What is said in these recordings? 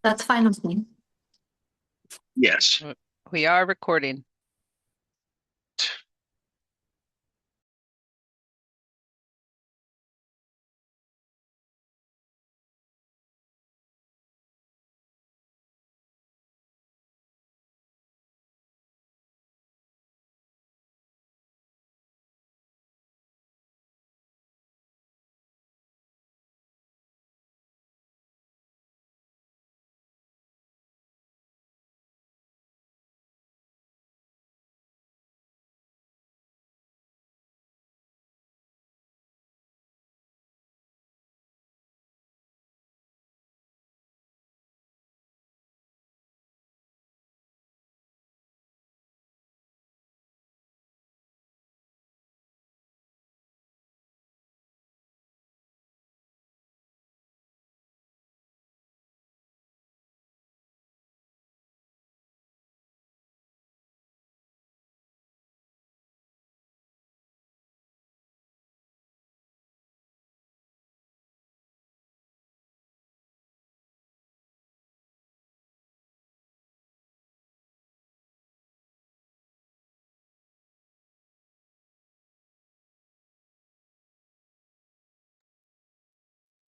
That's fine with me. Yes. We are recording.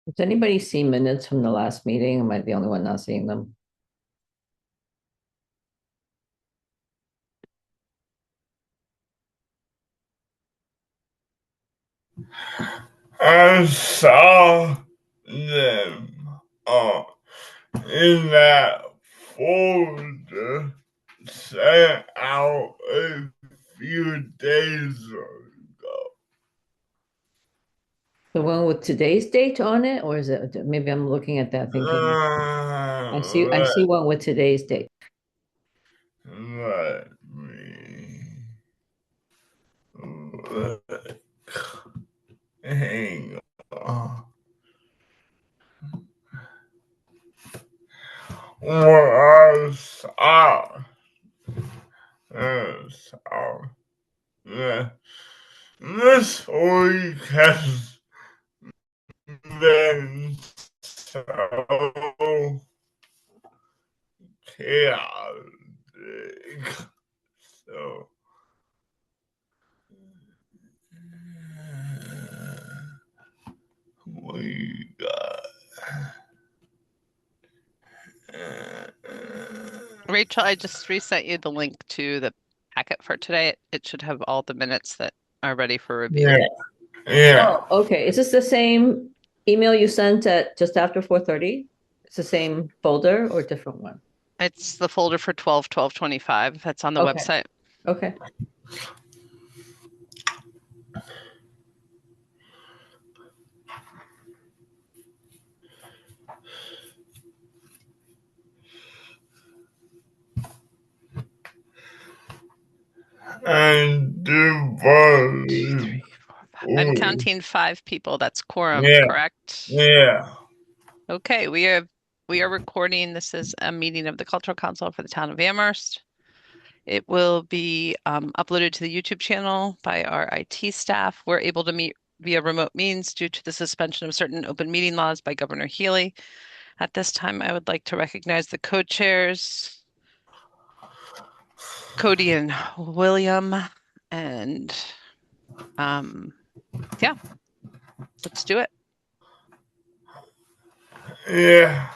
Has anybody seen minutes from the last meeting? Am I the only one not seeing them? I saw them in that folder sent out a few days ago. The one with today's date on it, or is it maybe I'm looking at that thinking I see one with today's date. Let me look. Hang on. Well, yeah. This week has been so chaotic. So we got Rachel, I just resent you the link to the packet for today. It should have all the minutes that are ready for review. yeah. Oh, okay. Is this the same email you sent at just after 4:30? It's the same folder or different one? It's the folder for 12/12/25 that's on the Okay. website. Okay. And One, two, the three, four, five. I'm counting 5 people. That's quorum, yeah, correct? yeah. Okay, we are recording. This is a meeting of the Cultural Council for the town of Amherst. It will be uploaded to the YouTube channel by our IT staff. We're able to meet via remote means due to the suspension of certain open meeting laws by Governor Healy. At this time, I would like to recognize the co-chairs, Cody and William, and yeah, let's do it. Yeah.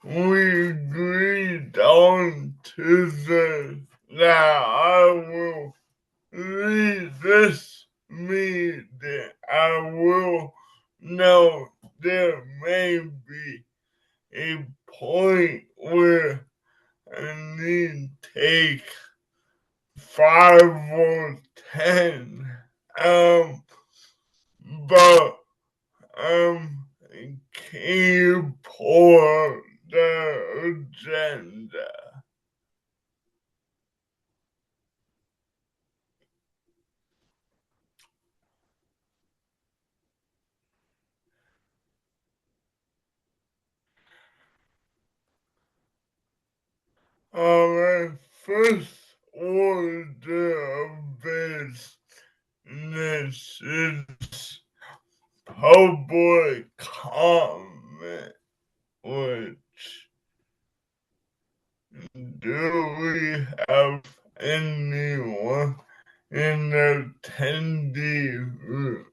We agreed on Tuesday that I will lead this meeting. I will know there may be a point where I need to take 5 or 10. But keep for the agenda. Our first order of business is public comment. which do we have anyone in the attendee room?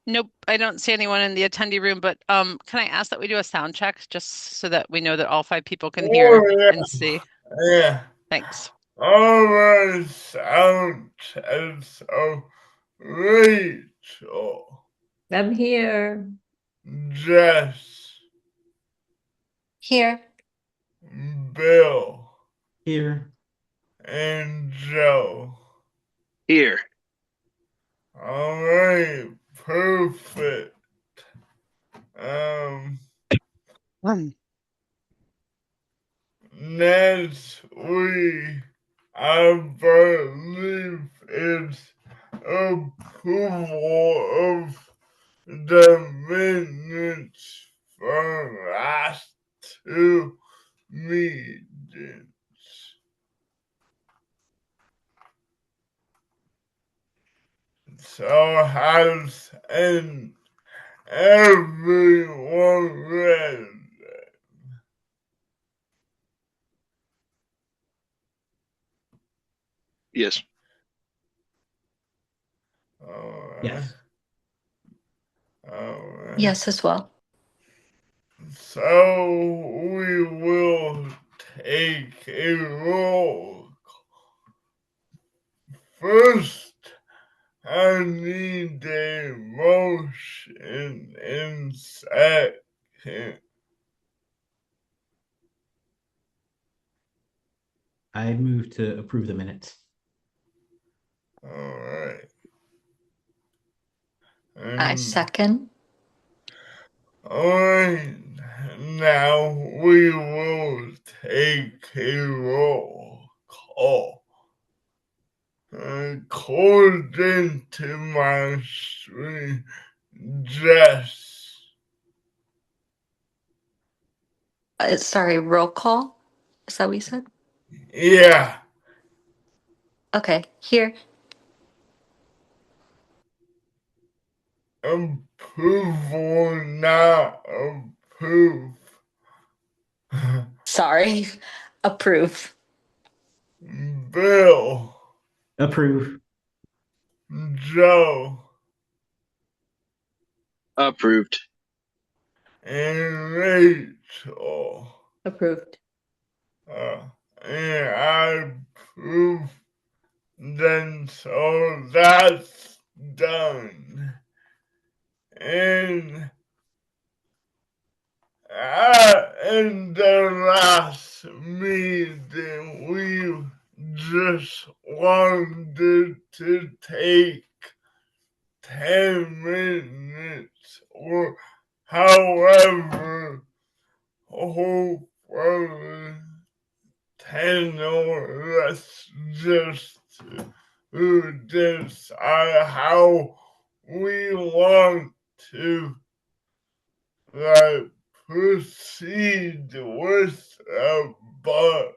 Nope, I don't see anyone in the attendee room, but can I ask that we do a sound check just so that we know that all 5 people can hear Yeah. and see? Yeah. Thanks. All right, sound test. So Rachel, I'm here. Jess, Here. Bill, Here. and Joe. Here. All right, perfect. Um, next I believe it's approval of the minutes from last 2 meetings. So has everyone read? Yes. Alright. Yes. Alright. Yes, as well. So we will take a roll. First, I need a motion in second. I move to approve the minutes. Alright. I second. Alright, now we will take a roll call. According to my screen, Jess. Sorry, roll call. Is that what you said? Yeah, Okay, here. approve or not approve. Sorry. Approve. Bill, Approve. Joe, Approved. and Rachel. Approved. And I approve. Then so that's done. And in the last meeting, we just wanted to take 10 minutes or however, hopefully 10 or less, just to decide how we want to proceed with the buckets.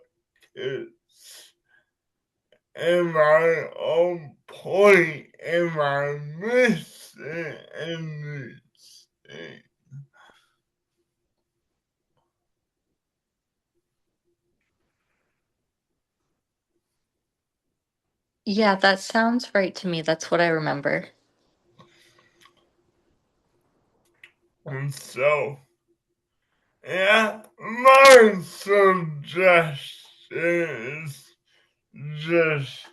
Am I on point? Am I missing anything? Yeah, that sounds right to me. That's what I remember. And so, yeah, my suggestion is just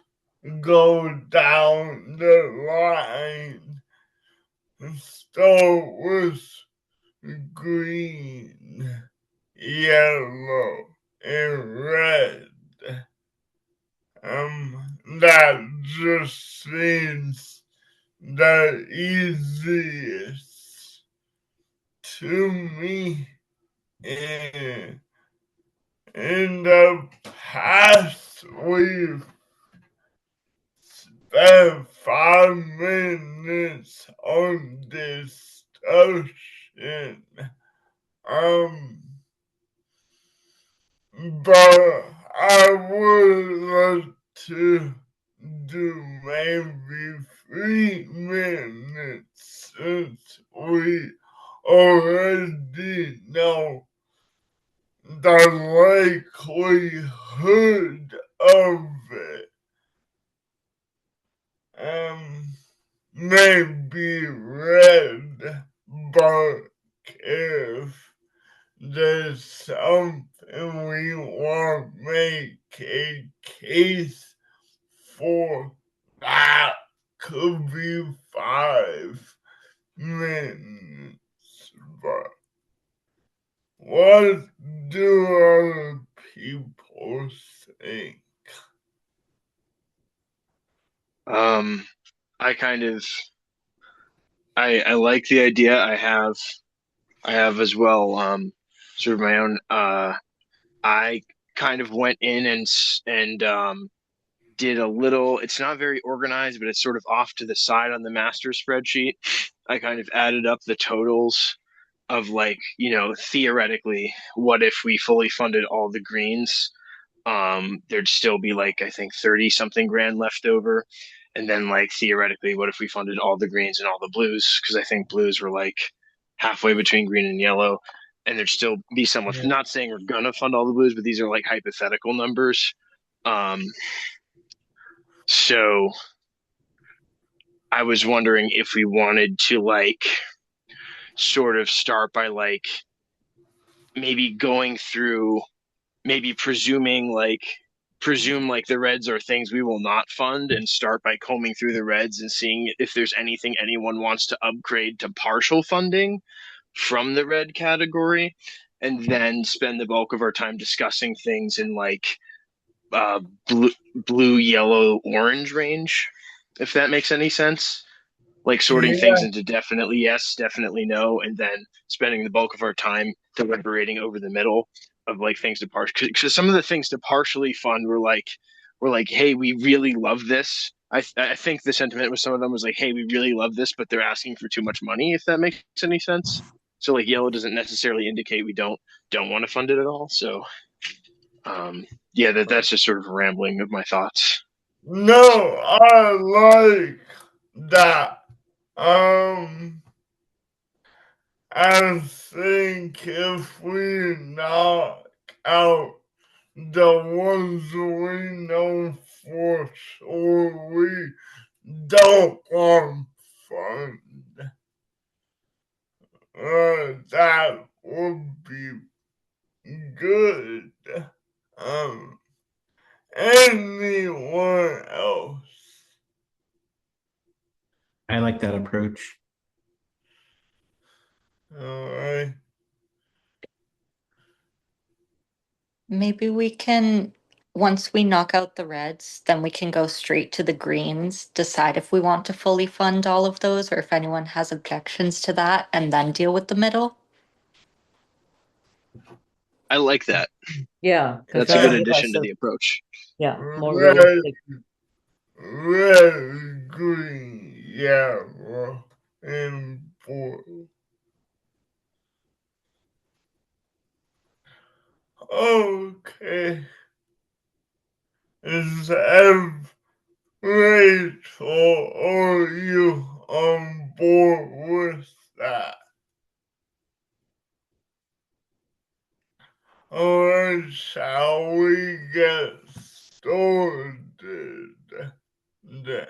go down the line and start with green, yellow, and red. That just seems the easiest to me. And in the past, we've spent 5 minutes on discussion. But I would like to do maybe 3 minutes since we already know the likelihood of it. Maybe red, but if there's something we want to make a case for, that could be 5 minutes. But what do other people think? I kind of I like the idea. I have as well sort of my own I kind of went in and did a little, it's not very organized, but it's sort of off to the side on the master spreadsheet. I kind of added up the totals of like, theoretically, what if we fully funded all the greens? There'd still be like, I think 30 something grand left over. And then like theoretically, what if we funded all the greens and all the blues? Because I think blues were like halfway between green and yellow. And there'd still be some left. Not saying we're gonna fund all the blues, but these are like hypothetical numbers. Um, so I was wondering if we wanted to like sort of start by like maybe going through, maybe presume like the reds are things we will not fund and start by combing through the reds and seeing if there's anything anyone wants to upgrade to partial funding from the red category, and then spend the bulk of our time discussing things in like uh blue, yellow, orange range, if that makes any sense. Like sorting things Yeah, into definitely yes, definitely no, and then spending the bulk of our time deliberating over the middle of like things to partially, because some of the things to partially fund were like, hey, we really love this. I think the sentiment with some of them was like, hey, we really love this, but they're asking for too much money, if that makes any sense. So like yellow doesn't necessarily indicate we don't want to fund it at all. So yeah, that's just sort of a rambling of my thoughts. no, I like that. I think if we knock out the ones we know for sure we don't want fun, that would be good. Um, Anyone else? I like that approach. All right. Maybe we can, once we knock out the reds, then we can go straight to the greens, decide if we want to fully fund all of those or if anyone has objections to that, and then deal with the middle. I like that. Yeah, because That's a good that'll give addition us to a, the approach. yeah, more Red, realistic. red, green, yellow, and blue. Okay. Is Rachel, are you on board with that? Alright, shall we get started then?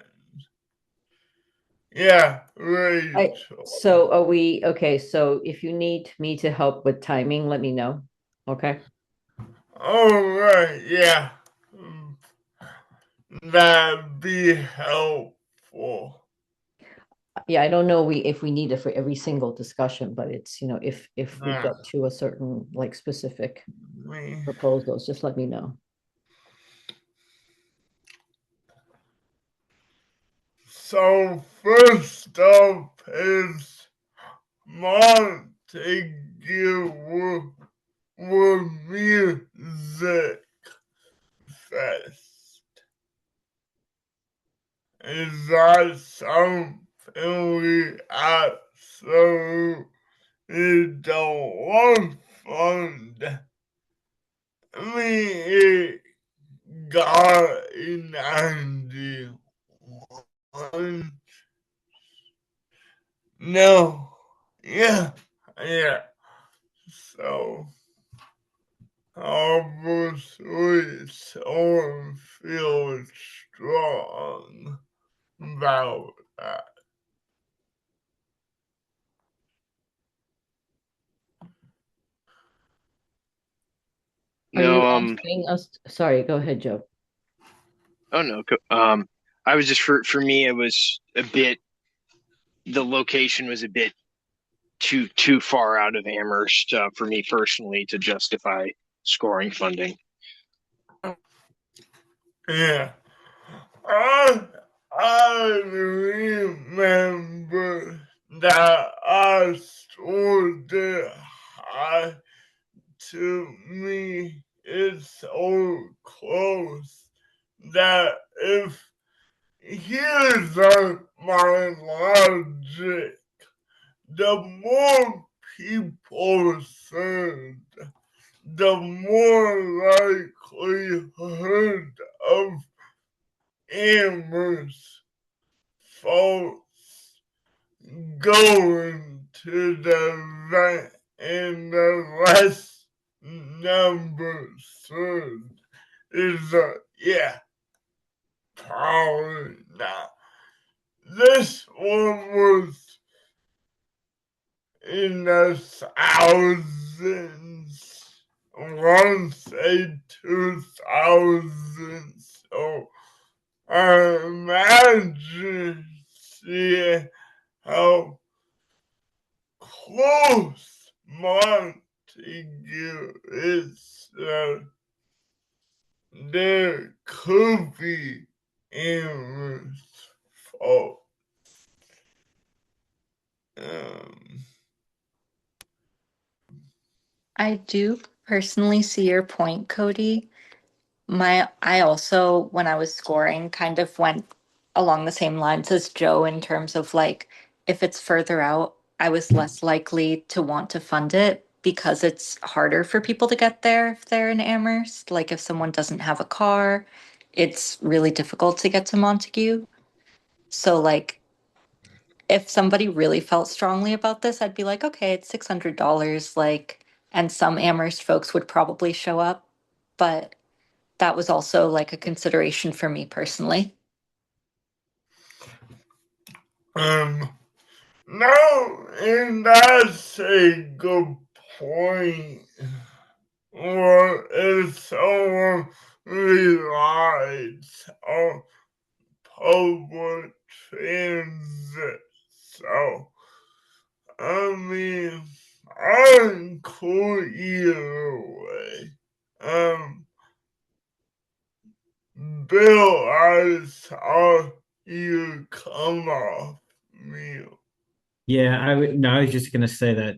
Yeah, Rachel. So are we, okay, so if you need me to help with timing, let me know. Okay. Alright, yeah. That'd be helpful. Yeah, I don't know if we need it for every single discussion, but it's, if we Nah, get to a certain like specific me. proposals, just let me know. So first up is Montague Music Fest. Is that something we absolutely don't want fund? I mean, it got an idea yeah. So obviously someone feels strong about that. Are you No, asking us? Sorry, go ahead, Joe. oh no, I was just for me, it was a bit, the location was a bit too far out of Amherst for me personally to justify scoring funding. Yeah. I, I remember that I stored it high. To me, it's so close that if here's my logic, the more people served, the more likelihood of Amherst folks going to the event and the less number served is yeah, probably not. This one was in the thousands. One say 2,000. So I imagine seeing how close Montague is. There could be Amherst fault. Um, I do personally see your point, Cody. I also, when I was scoring, kind of went along the same lines as Joe in terms of like, if it's further out, I was less likely to want to fund it because it's harder for people to get there if they're in Amherst. Like, if someone doesn't have a car, it's really difficult to get to Montague. So, like, if somebody really felt strongly about this, I'd be like, okay, it's $600, like, and some Amherst folks would probably show up. But that was also like a consideration for me personally. um, no, and that's a good point. Or if someone relies on public transit. So, I mean, I'm cool either way. Um, Bill, I saw you come off mute. Yeah, I would. No, I was just gonna say that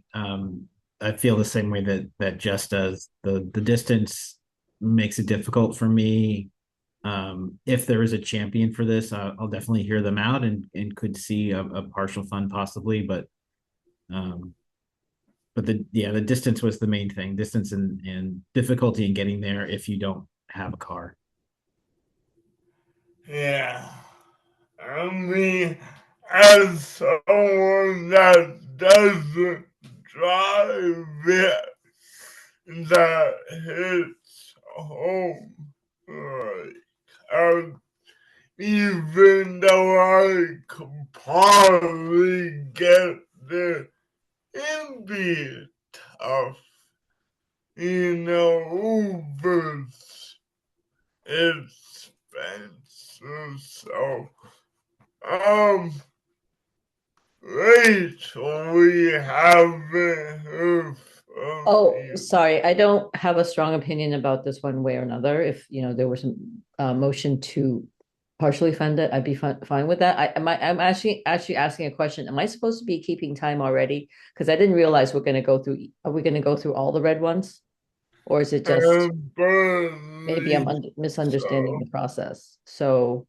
I feel the same way that Jess does. The distance makes it difficult for me. If there is a champion for this, I'll definitely hear them out and could see a partial fund possibly. Um, but the distance was the main thing. Distance and difficulty in getting there if you don't have a car. Yeah. I mean, as someone that doesn't drive it, that hits home. Like, even though I could probably get there, it'd be tough. You know, Uber's expensive, so um, Rachel, we haven't heard from Oh, you. sorry. I don't have a strong opinion about this one way or another. If, there was some motion to partially fund it, I'd be fine with that. I'm actually asking a question. Am I supposed to be keeping time already? Because I didn't realize are we gonna go through all the red ones? Or is it just I maybe I'm believe misunderstanding so. the process? So,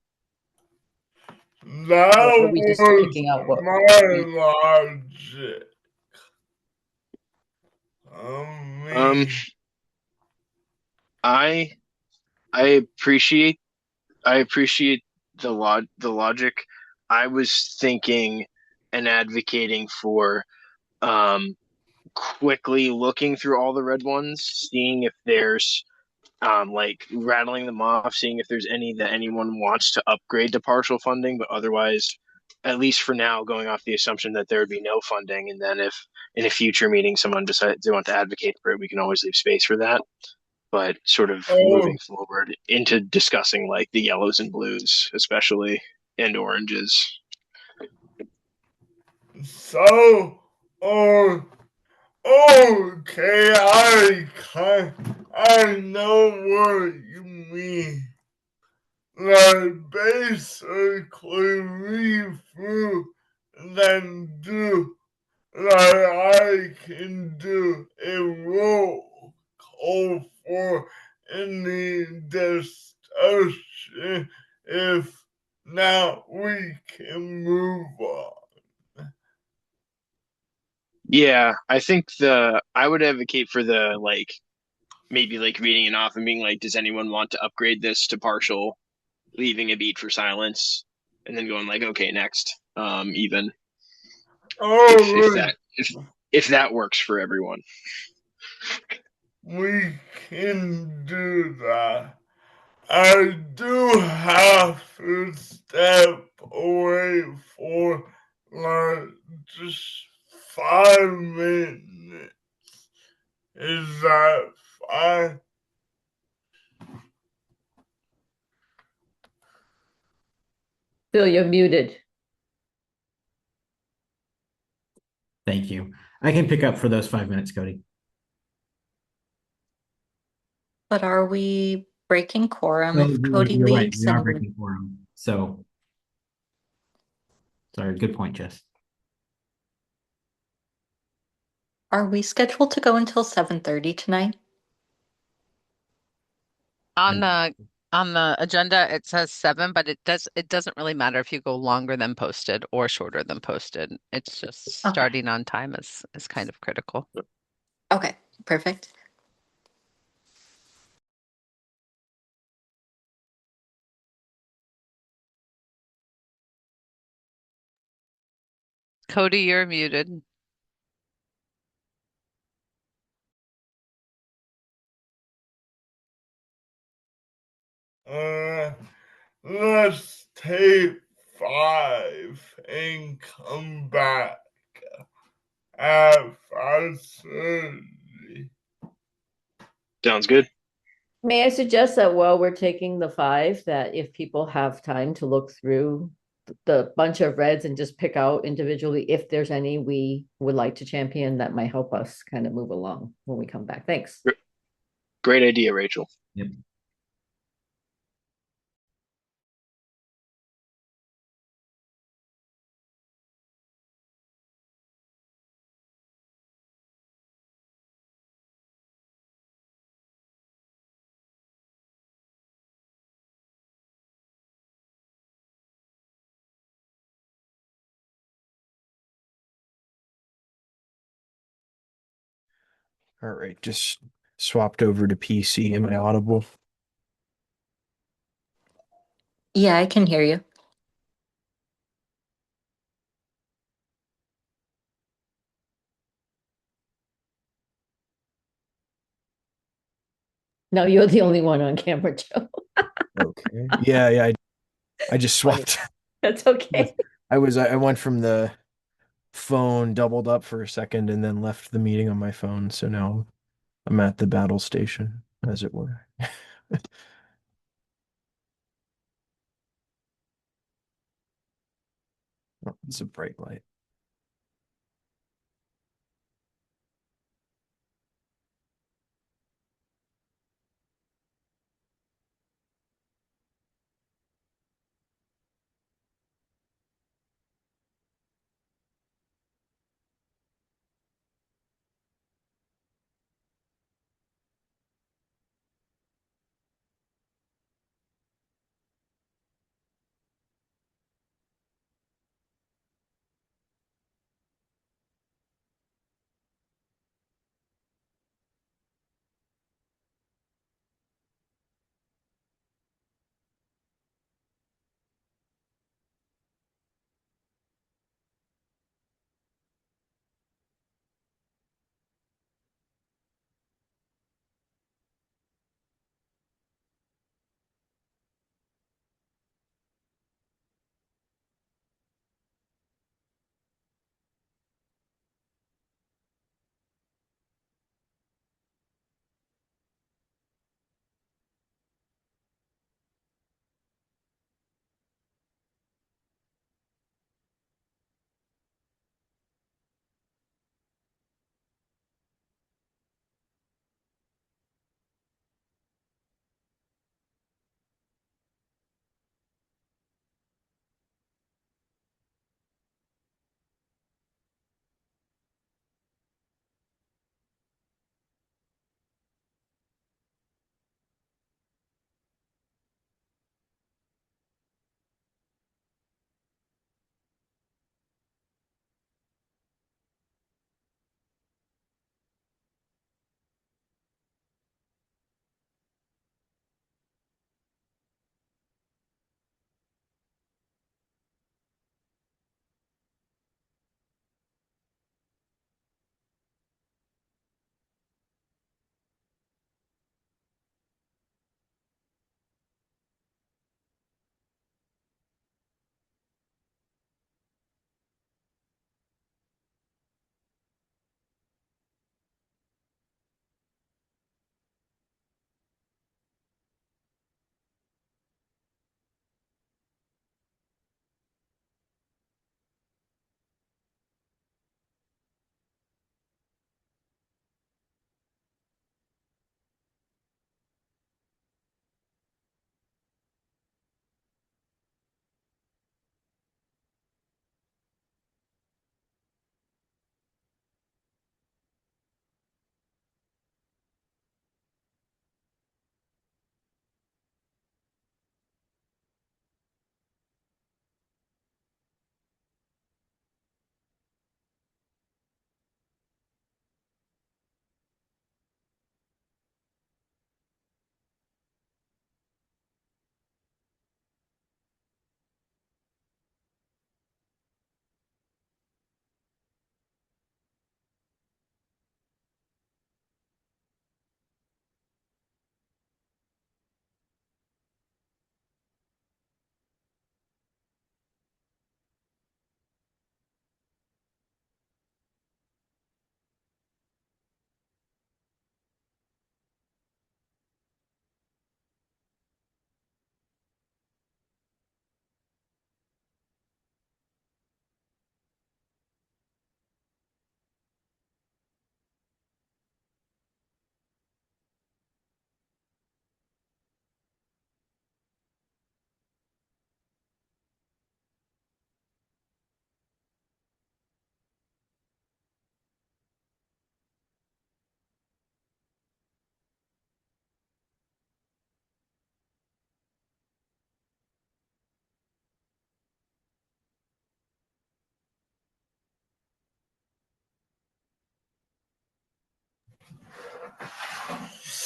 or are That we just was picking out what we, my logic. I Um, mean, I I appreciate I appreciate the logic. I was thinking and advocating for um, quickly looking through all the red ones, seeing if there's like rattling them off, seeing if there's any that anyone wants to upgrade to partial funding, but otherwise, at least for now, going off the assumption that there would be no funding, and then if in a future meeting someone decides they want to advocate for it, we can always leave space for that. But sort of moving Oh, forward into discussing like the yellows and blues, especially, and oranges. so, oh, okay, I know what you mean. Like basically read through and then do like I can do a roll call for any discussion if now we can move on. Yeah, I think the I would advocate for the like maybe like reading it off and being like, does anyone want to upgrade this to partial, leaving a beat for silence, and then going like, okay, next. Even if Alright, if that works for everyone. we can do that. I do have to step away for like just 5 minutes. Is that fine? Phil, you're muted. Thank you. I can pick up for those 5 minutes, Cody. But are we breaking quorum No, if Cody you're right. leaves We are and breaking quorum. So, sorry, good point, Jess. are we scheduled to go until 7:30 tonight? On the agenda, it says 7, but it doesn't really matter if you go longer than posted or shorter than posted. It's just Okay. starting on time is kind of critical. Okay, perfect. Cody, you're muted. Uh, let's take 5 and come back at 5:30. Sounds good. May I suggest that while we're taking the 5, that if people have time to look through the bunch of reds and just pick out individually if there's any we would like to champion, that might help us kind of move along when we come back. Thanks. Great idea, Rachel. Yep. All right, just swapped over to PC. Am I audible? Yeah, I can hear you. No, you're the only one on camera, Joe. Okay. Yeah. I just swapped. That's okay. I went from the phone, doubled up for a second, and then left the meeting on my phone. So now I'm at the battle station, as it were. Oh, it's a bright light.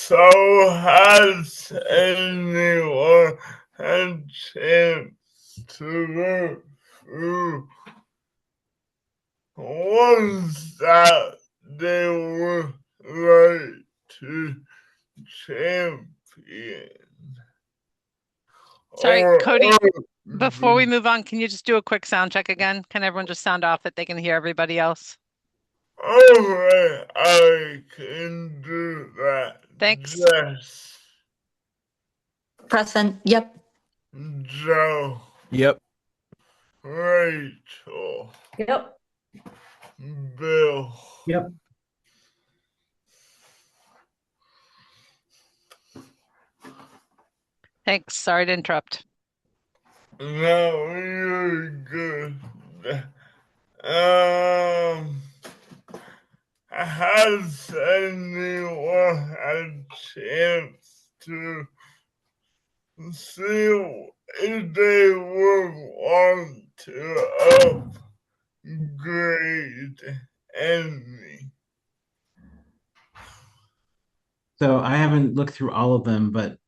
So has anyone had chance to look through ones that they would like to champion? Sorry, Cody, before we Mm, move on, can you just do a quick sound check again? Can everyone just sound off that they can hear everybody else? alright, I can do that. Thanks. Jess, Present. Yep. Joe, Yep. Rachel, Yep. Bill. Yep. Thanks. Sorry to interrupt. No, you're good. Um, has anyone had a chance to see if they would want to upgrade any? So I haven't looked through all of them, but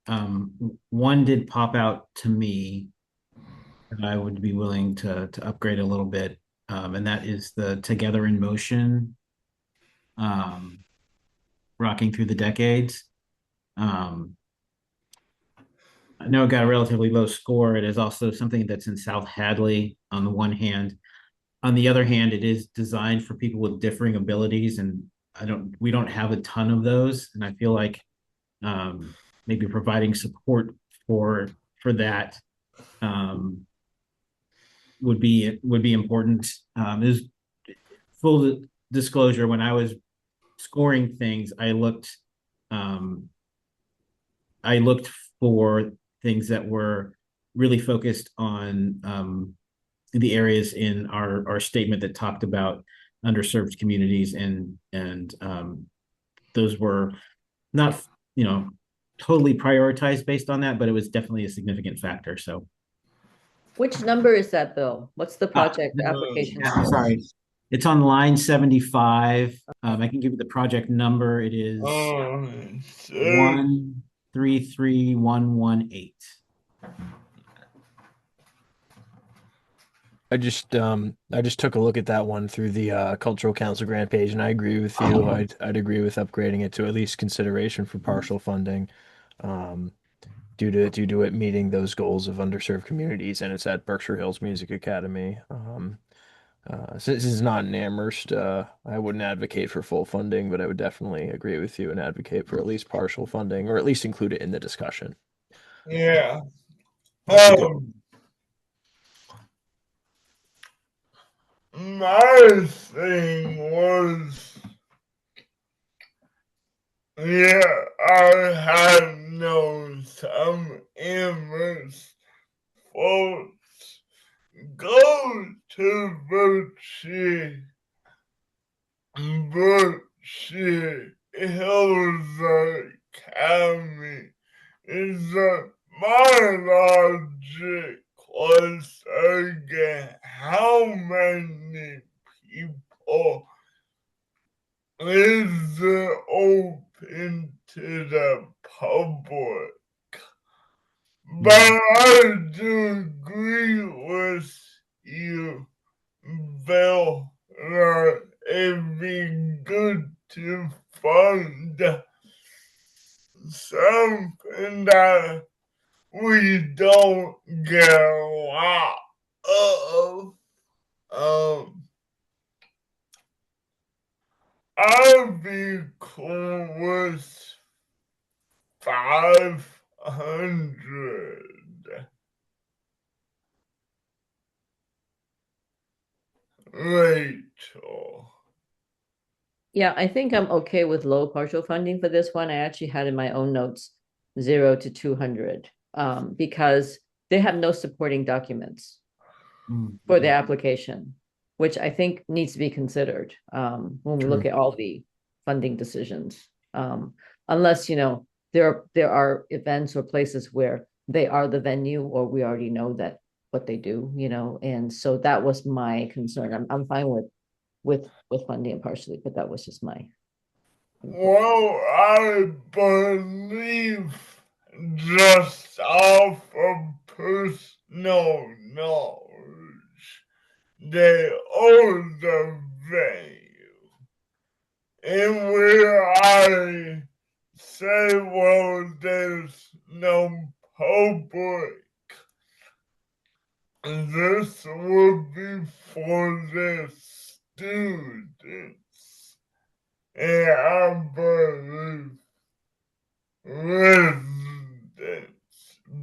one did pop out to me that I would be willing to upgrade a little bit, and that is the Together in Motion, um, rocking through the decades. Um, I know it got a relatively low score. It is also something that's in South Hadley on the one hand. On the other hand, it is designed for people with differing abilities, and we don't have a ton of those. And I feel like maybe providing support for that um, would be important. Is full disclosure, when I was scoring things, um, I looked for things that were really focused on the areas in our statement that talked about underserved communities, and those were not, you know, totally prioritized based on that, but it was definitely a significant factor. So Which number is that, Bill? What's the project application yeah, number? sorry, it's on line 75. I can give you the project number. It is So 133118. I just took a look at that one through the Cultural Council grant page, and I agree with you. I'd agree with upgrading it to at least consideration for partial funding, um, due to it meeting those goals of underserved communities, and it's at Berkshire Hills Music Academy. Since it's not in Amherst, I wouldn't advocate for full funding, but I would definitely agree with you and advocate for at least partial funding, or at least include it in the discussion. yeah. That's a good. My thing was, yeah, I had known some Amherst folks go to Berkshire Hills Academy. Is that my logic was again how many people is open to the public? But I do agree with you, Bill, that it'd be good to fund something that we don't get a lot of. Um, I'd be cool with 500. Rachel. Yeah, I think I'm okay with low partial funding for this one. I actually had in my own notes 0 to 200, because they have no supporting documents for the application, which I think needs to be considered when we look True. at all the funding decisions. Unless, there are events or places where they are the venue, or we already know that what they do, and so that was my concern. I'm fine with funding it partially, but that was just my Well, I believe just off of personal knowledge, they own the venue. And where I say, well, there's no public, this would be for the students. And I believe residents,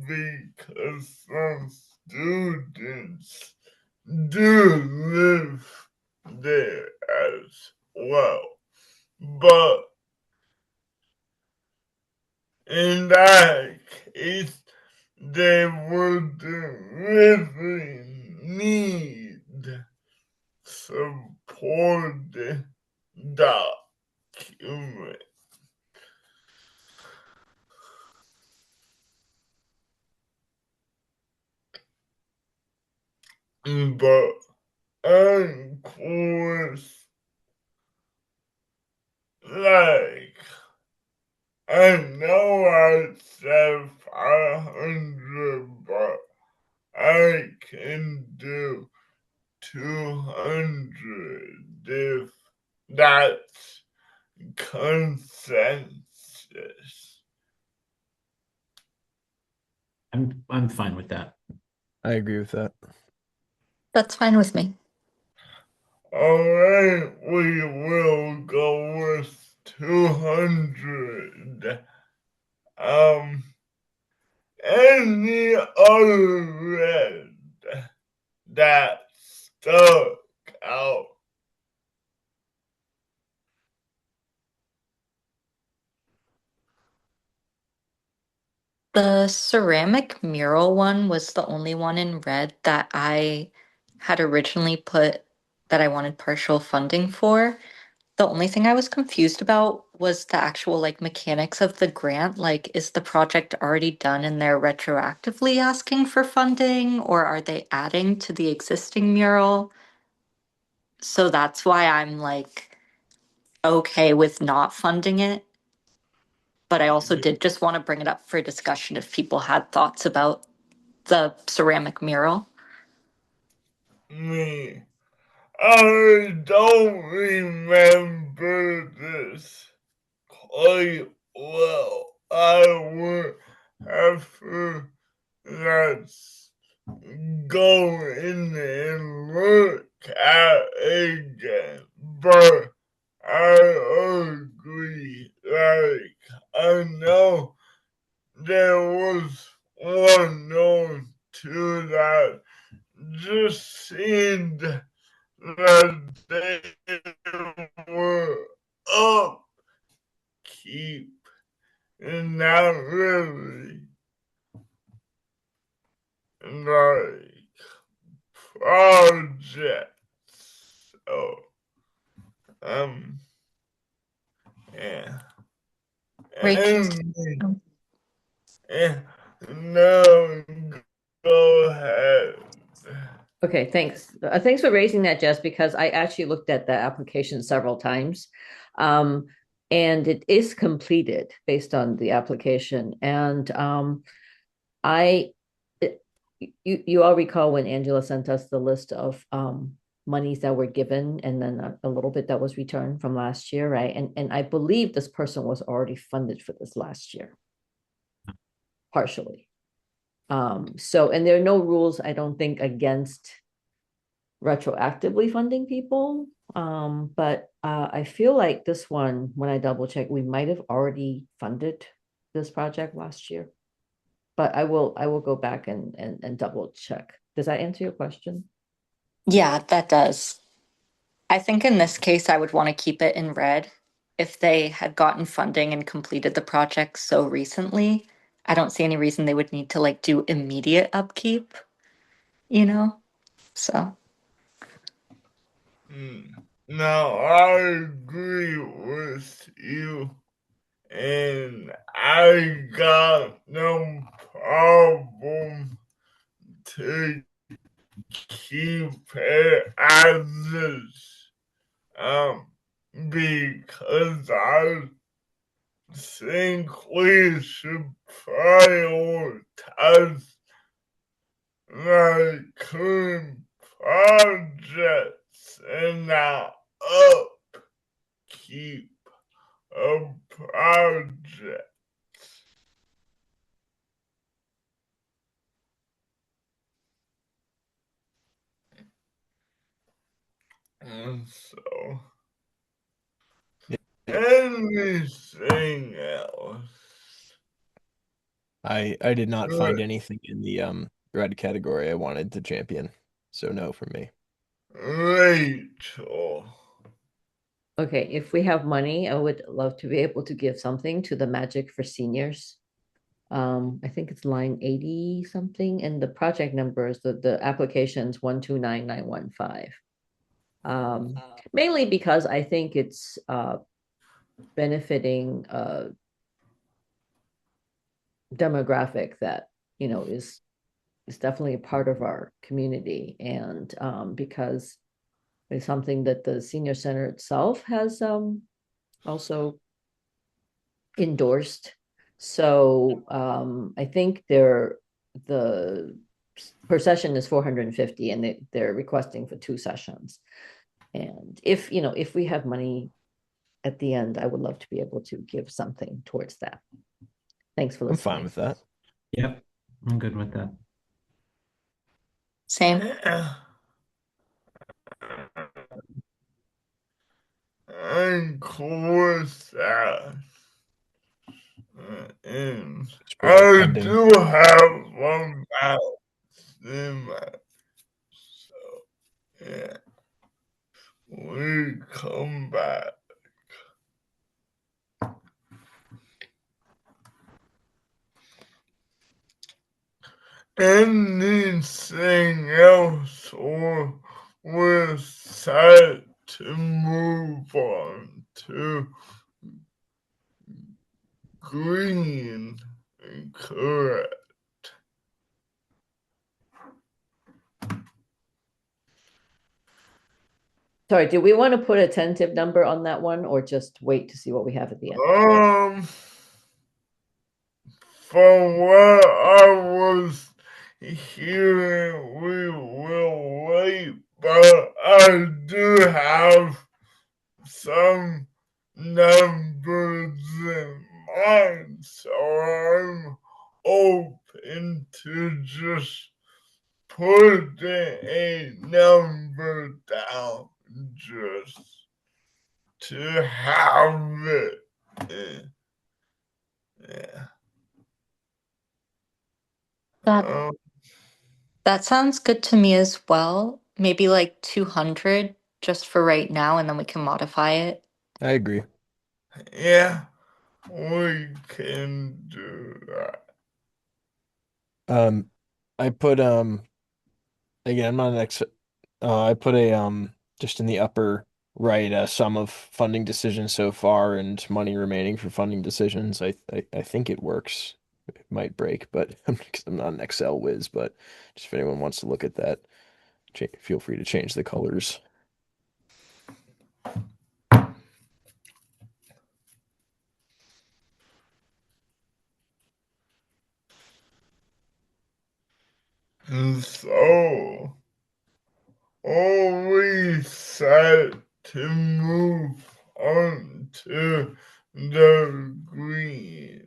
because some students do live there as well. But in that case, they would really need supporting document. But of course, like, I know I said 500, but I can do 200 if that's consensus. I'm fine with that. I agree with that. That's fine with me. Alright, we will go with 200. Any other red that stuck out? The ceramic mural one was the only one in red that I had originally put that I wanted partial funding for. The only thing I was confused about was the actual like mechanics of the grant. Like, is the project already done and they're retroactively asking for funding, or are they adding to the existing mural? So that's why I'm like okay with not funding it. But I also did just want to bring it up for discussion if people had thoughts about the ceramic mural. Me, I don't remember this quite well. I would have to let's go in and look at it again. But I agree. Like, I know there was one or two that just seemed that they were upkeep and not really like projects. So, um, yeah. Rachel. And no, go ahead. Okay, thanks. Thanks for raising that, Jess, because I actually looked at the application several times. Um, and it is completed based on the application. And I you all recall when Angela sent us the list of monies that were given and then a little bit that was returned from last year, right? And I believe this person was already funded for this last year, partially. So and there are no rules, I don't think, against retroactively funding people. But I feel like this one, when I double check, we might have already funded this project last year. But I will go back and double check. Does that answer your question? Yeah, that does. I think in this case, I would want to keep it in red. If they had gotten funding and completed the project so recently, I don't see any reason they would need to like do immediate upkeep, you know? So, Now I agree with you, and I got no problem to keep it as is. Um, because I think we should prioritize the current projects and not upkeep of projects. And so, anything else? I did not find anything in the red category I wanted to champion, so no from me. Rachel. Okay, if we have money, I would love to be able to give something to the Magic for Seniors. I think it's line 80 something, and the project numbers, the application's 129915. Mainly because I think it's benefiting demographic that is definitely a part of our community, and because it's something that the senior center itself has also endorsed. So I think the per session is 450, and they're requesting for 2 sessions. And if we have money at the end, I would love to be able to give something towards that. Thanks for I'm fine listening. with that. Yep, I'm good with that. Same. I'm cool with that. And Spread out I funding. do have one balance in my, so yeah, we come back. Anything else, or we're set to move on to green? Correct. Sorry, do we want to put a tentative number on that one, or just wait to see what we have at the end? From what I was hearing, we will wait, but I do have some numbers in mind, so I'm open to just putting a number down just to have it. Yeah. That sounds good to me as well. Maybe like 200 just for right now, and then we can modify it. I agree. Yeah, we can do that. I put again, I'm not an ex I put a just in the upper right sum of funding decisions so far and money remaining for funding decisions. I think it works. It might break, but because I'm not an Excel whiz, but just if anyone wants to look at that, feel free to change the colors. And so, are we set to move on to the greens?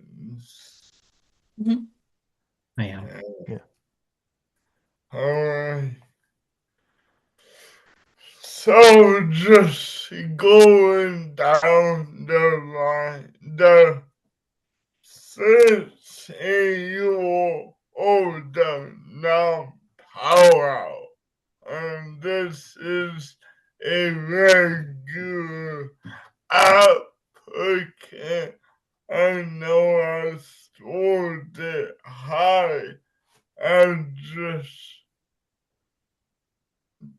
I am. Yeah. All right. So just going down the line, the 6-year-old non-power out. And this is a regular applicant. I know I stored it high and just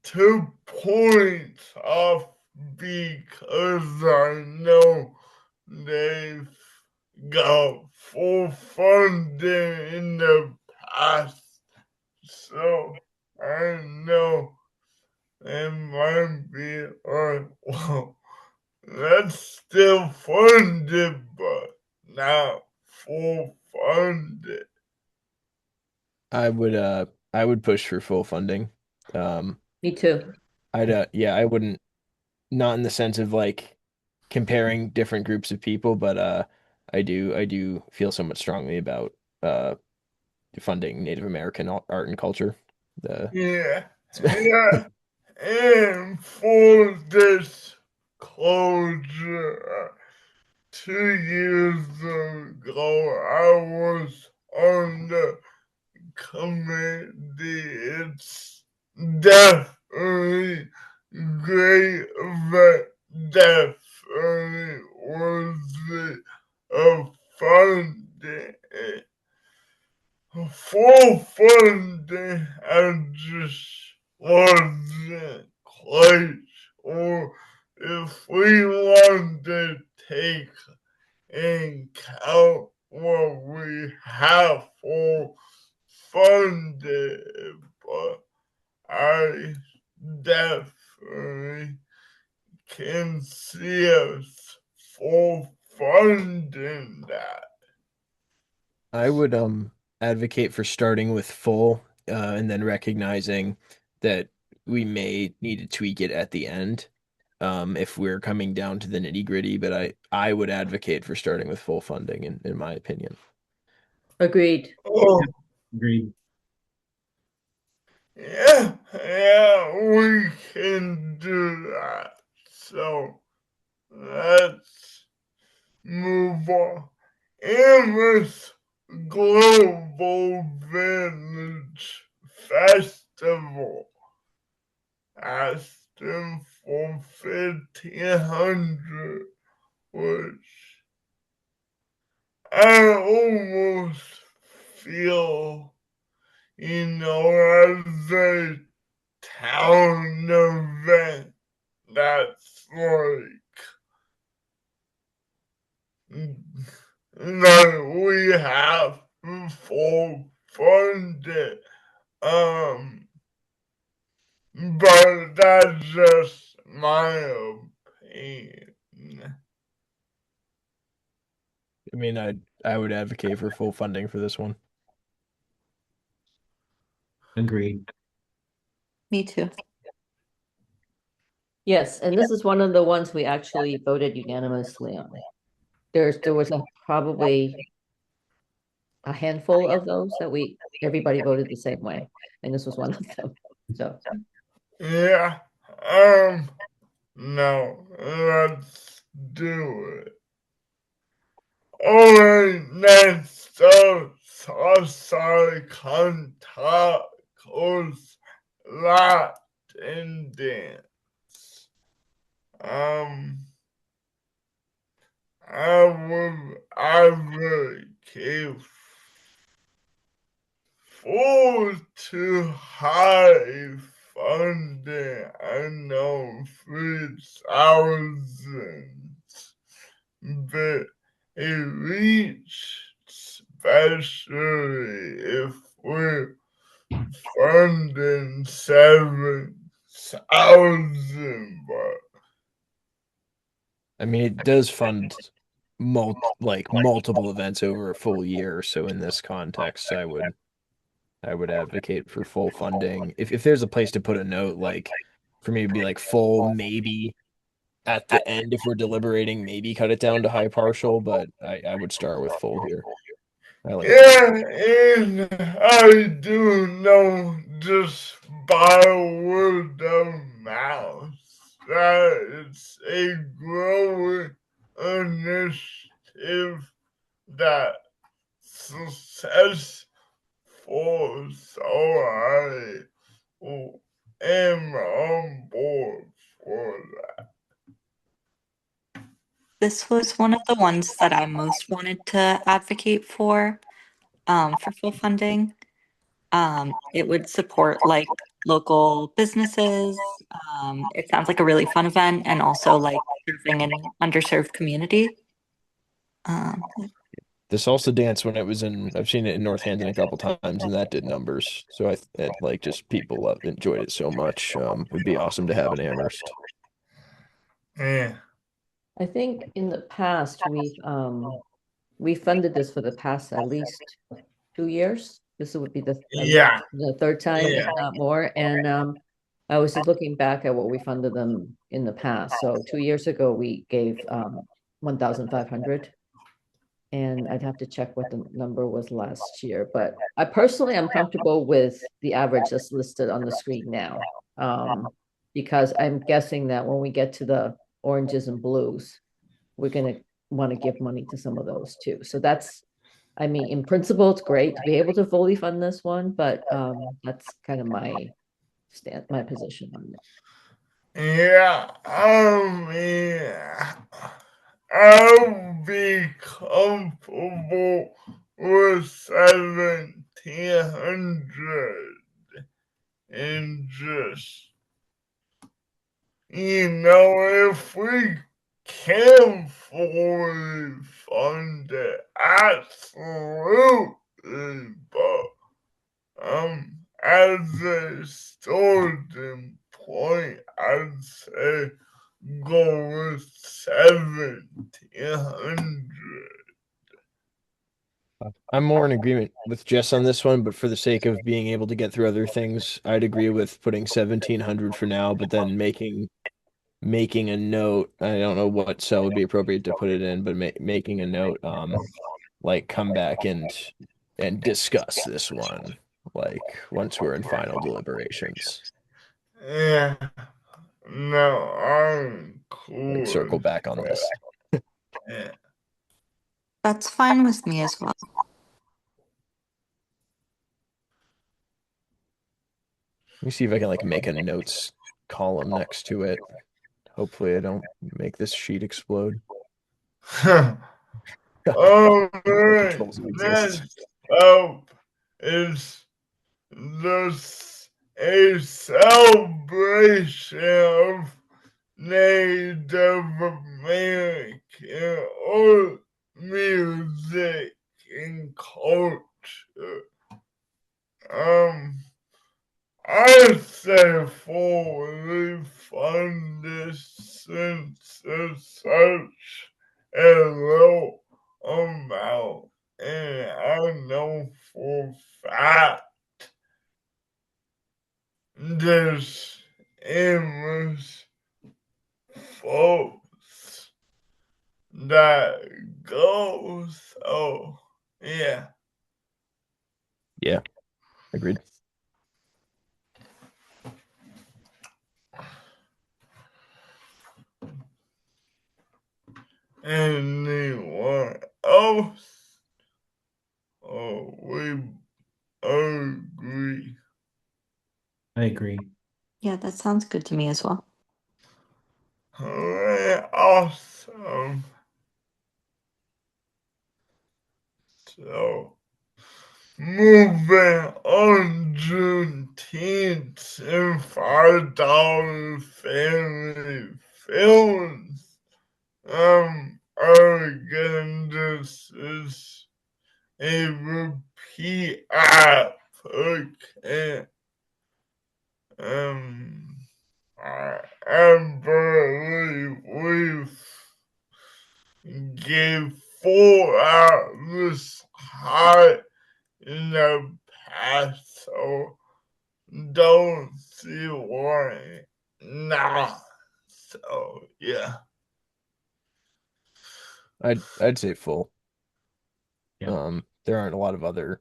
2 points off because I know they've got full funding in the past. So I know it might be like, well, still funded, but not full funded. I would push for full funding. Me too. Yeah, I wouldn't, not in the sense of like comparing different groups of people, but I do feel somewhat strongly about uh funding Native American art and culture. The Yeah, yeah. And for disclosure, 2 years ago, I was on the committee. It's definitely great, but definitely worthy of funding. Full funding, I just wasn't quite sure if we want to take in count what we have for funded, but I definitely can see us full funding that. I would advocate for starting with full and then recognizing that we may need to tweak it at the end if we're coming down to the nitty-gritty, but I would advocate for starting with full funding in my opinion. Agreed. Oh, Yep, agreed. yeah, yeah, we can do that. So let's move on. Amherst Global Village Festival asking for 1,500, which I almost feel, as a town event, that's like we have full funded. Um, but that's just my opinion. I mean, I would advocate for full funding for this one. Agreed. Me too. Yes, and this is one of the ones we actually voted unanimously on. There was probably a handful of those that everybody voted the same way, and this was one of them. So Yeah. No. Let's do it. Alright, next up, sorry, contactless Latin dance. Um, I advocate for too high funding. I know 3,000, but it reached, especially if we're funding 7,000. But I mean, it does fund multiple events over a full year, so in this context, I would advocate for full funding. If there's a place to put a note, like for me, it'd be like full, maybe at the end if we're deliberating, maybe cut it down to high partial, but I would start with full here. I like full. yeah, and I do know just by word of mouth that it's a growing initiative that successful. So I am on board for that. This was one of the ones that I most wanted to advocate for full funding. It would support like local businesses. It sounds like a really fun event and also like serving an underserved community. Um, The salsa dance when it was in, I've seen it in Northampton a couple times, and that did numbers. So like just people enjoyed it so much. It'd be awesome to have in Amherst. Yeah. I think in the past, we funded this for the past at least 2 years. This would be Yeah, the third time, if yeah, not more. And I was just looking back at what we funded them in the past. So 2 years ago, we gave 1,500. And I'd have to check what the number was last year. But I personally am comfortable with the average that's listed on the screen now. Because I'm guessing that when we get to the oranges and blues, we're gonna want to give money to some of those too. So that's, I mean, in principle, it's great to be able to fully fund this one, but that's kind of my position on it. yeah. I mean, I'll be comfortable with 1,700 and just, if we can fully fund it, absolutely, but as a starting point, I'd say go with 1,700. I'm more in agreement with Jess on this one, but for the sake of being able to get through other things, I'd agree with putting 1,700 for now, but then making a note. I don't know what cell would be appropriate to put it in, but making a note, like come back and discuss this one, like once we're in final deliberations, Yeah, no, I'm like cool circle with back on this. that. That's fine with me as well. Let me see if I can like make a notes column next to it. Hopefully I don't make this sheet explode. All No right, controls exist. next up is a celebration of Native American art, music, and culture. Um, I say fully fund this since it's such a low amount, and I know for a fact there's endless folks that go. So yeah, Yeah, agreed. anyone else? Oh, we agree. I agree. Yeah, that sounds good to me as well. Alright, awesome. So, moving on, Juneteenth and $5 family films. Again, this is a repeat applicant. I believe we've gave 4 hours high in the past, so don't see why not. So yeah. I'd say full. Yeah. There aren't a lot of other